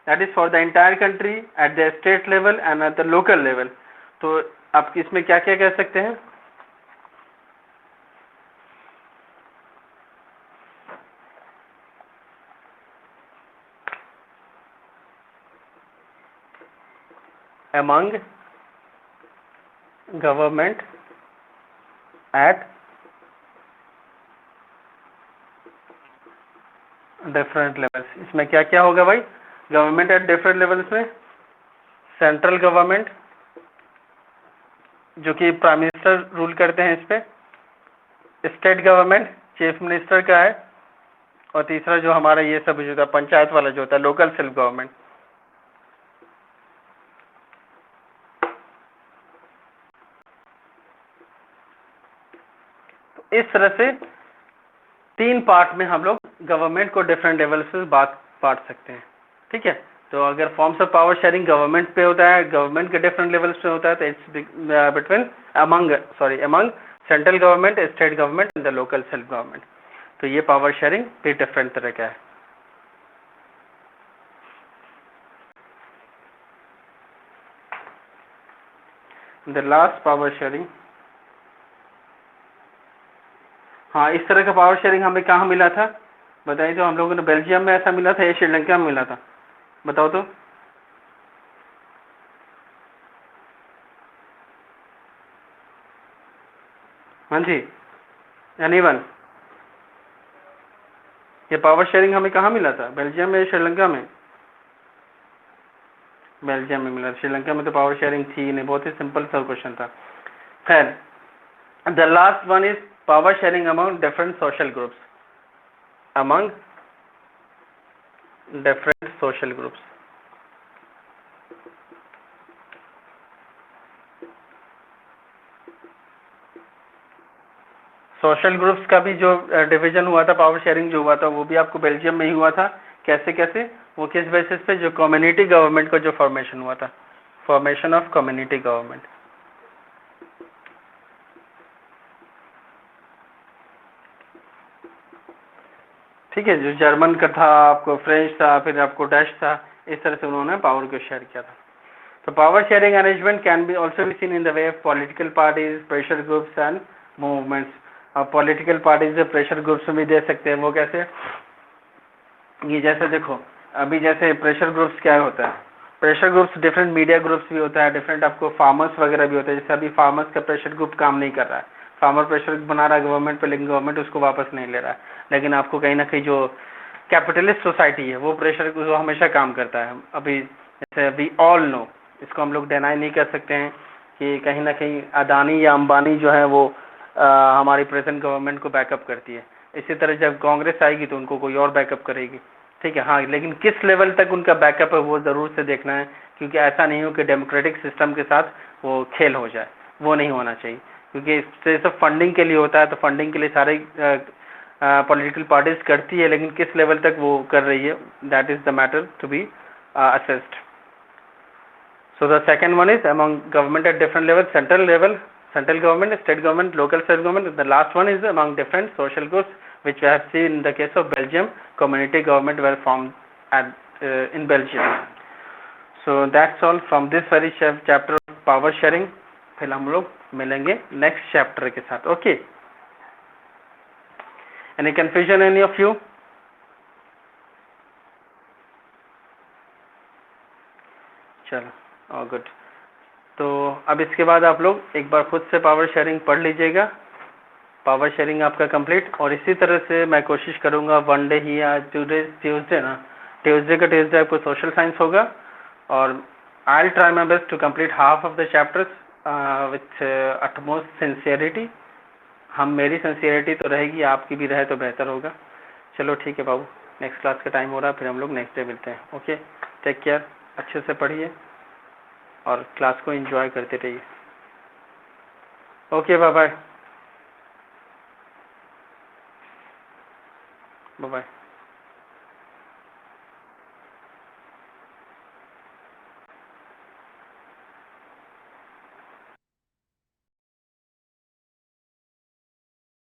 that is for the entire country, at the state level and at the local level. तो आप इसमें क्या क्या कह सकते हैं? among government at different levels. इसमें क्या क्या होगा भाई? गवर्नमेंट एट डिफरेंट लेवल्स में सेंट्रल गवर्नमेंट, जो कि प्राइम मिनिस्टर रूल करते हैं इस पे, स्टेट गवर्नमेंट चीफ मिनिस्टर का है, और तीसरा जो हमारा ये सब जो होता है पंचायत वाला जो होता है लोकल सेल्फ गवर्नमेंट। तो इस तरह से तीन पार्ट में हम लोग गवर्नमेंट को डिफरेंट लेवल से बांट सकते हैं। ठीक है, तो अगर forms of power sharing government पे होता है, गवर्नमेंट के डिफरेंट लेवल्स पे होता है, तो it's between among central government, state government and the local self government. तो ये पावर शेयरिंग भी डिफरेंट तरह का है। द लास्ट पावर शेयरिंग, हाँ, इस तरह का पावर शेयरिंग हमें कहाँ मिला था? बताइए तो, हम लोगों ने बेल्जियम में ऐसा मिला था या श्रीलंका में मिला था, बताओ तो। हाँ जी, एनीवन, ये पावर शेयरिंग हमें कहाँ मिला था, बेल्जियम में या श्रीलंका में? बेल्जियम में मिला, श्रीलंका में तो पावर शेयरिंग थी नहीं, बहुत ही सिंपल सा क्वेश्चन था। खैर, the last one is power sharing among different social groups, among different social groups. Social groups का भी जो डिवीजन हुआ था, पावर शेयरिंग जो हुआ था, वो भी आपको बेल्जियम में ही हुआ था। कैसे कैसे, वो किस बेसिस पे, जो कम्युनिटी गवर्नमेंट का जो फॉर्मेशन हुआ था, फॉर्मेशन ऑफ कम्युनिटी गवर्नमेंट। ठीक है, जो जर्मन का था, आपको फ्रेंच था, फिर आपको डच था, इस तरह से उन्होंने पावर को शेयर किया था। तो power sharing arrangement can be also be seen in the way of political parties, pressure groups and movements. अब पॉलिटिकल पार्टीज प्रेशर ग्रुप्स में भी दे सकते हैं, वो कैसे, ये जैसे देखो, अभी जैसे प्रेशर ग्रुप्स क्या होता है, pressure groups different media groups भी होता है, डिफरेंट आपको फार्मर्स वगैरह भी होते हैं। जैसे अभी फार्मर्स का प्रेशर ग्रुप काम नहीं कर रहा है, फार्मर प्रेशर बना रहा है गवर्नमेंट पे, लेकिन गवर्नमेंट उसको वापस नहीं ले रहा है। लेकिन आपको कहीं ना कहीं जो कैपिटलिस्ट सोसाइटी है, वो प्रेशर जो हमेशा काम करता है। अभी जैसे वी ऑल नो, इसको हम लोग डिनाई नहीं कर सकते हैं कि कहीं ना कहीं अदानी या अंबानी जो है वो हमारी प्रेजेंट गवर्नमेंट को बैकअप करती है। इसी तरह जब कांग्रेस आएगी तो उनको कोई और बैकअप करेगी, ठीक है। हाँ, लेकिन किस लेवल तक उनका बैकअप है वो ज़रूर से देखना है, क्योंकि ऐसा नहीं हो कि डेमोक्रेटिक सिस्टम के साथ वो खेल हो जाए, वो नहीं होना चाहिए। क्योंकि इससे सब फंडिंग के लिए होता है, तो फंडिंग के लिए सारे पॉलिटिकल पार्टीज करती है, लेकिन किस लेवल तक वो कर रही है, that is the matter to be assessed. So the second one is among government at different levels, central government, state government, local state government. The last one is among different social groups, which we have seen in the case of Belgium. Community government were formed at in Belgium. So that's all from this very chapter of power sharing. फिर हम लोग मिलेंगे next chapter के साथ। Okay, any confusion any of you? चलो, good. तो अब इसके बाद आप लोग एक बार खुद से पावर शेयरिंग पढ़ लीजिएगा, पावर शेयरिंग आपका कंप्लीट। और इसी तरह से मैं कोशिश करूँगा वन डे ही, आज ट्यूसडे ना, ट्यूसडे आपको सोशल साइंस होगा, और I will try my best to complete half of the chapters with utmost sincerity. हम, मेरी सिंसियरिटी तो रहेगी, आपकी भी रहे तो बेहतर होगा। चलो ठीक है बाबू, नेक्स्ट क्लास का टाइम हो रहा है, फिर हम लोग नेक्स्ट डे मिलते हैं। ओके, टेक केयर, अच्छे से पढ़िए और क्लास को एंजॉय करते रहिए। Okay, bye bye, bye bye.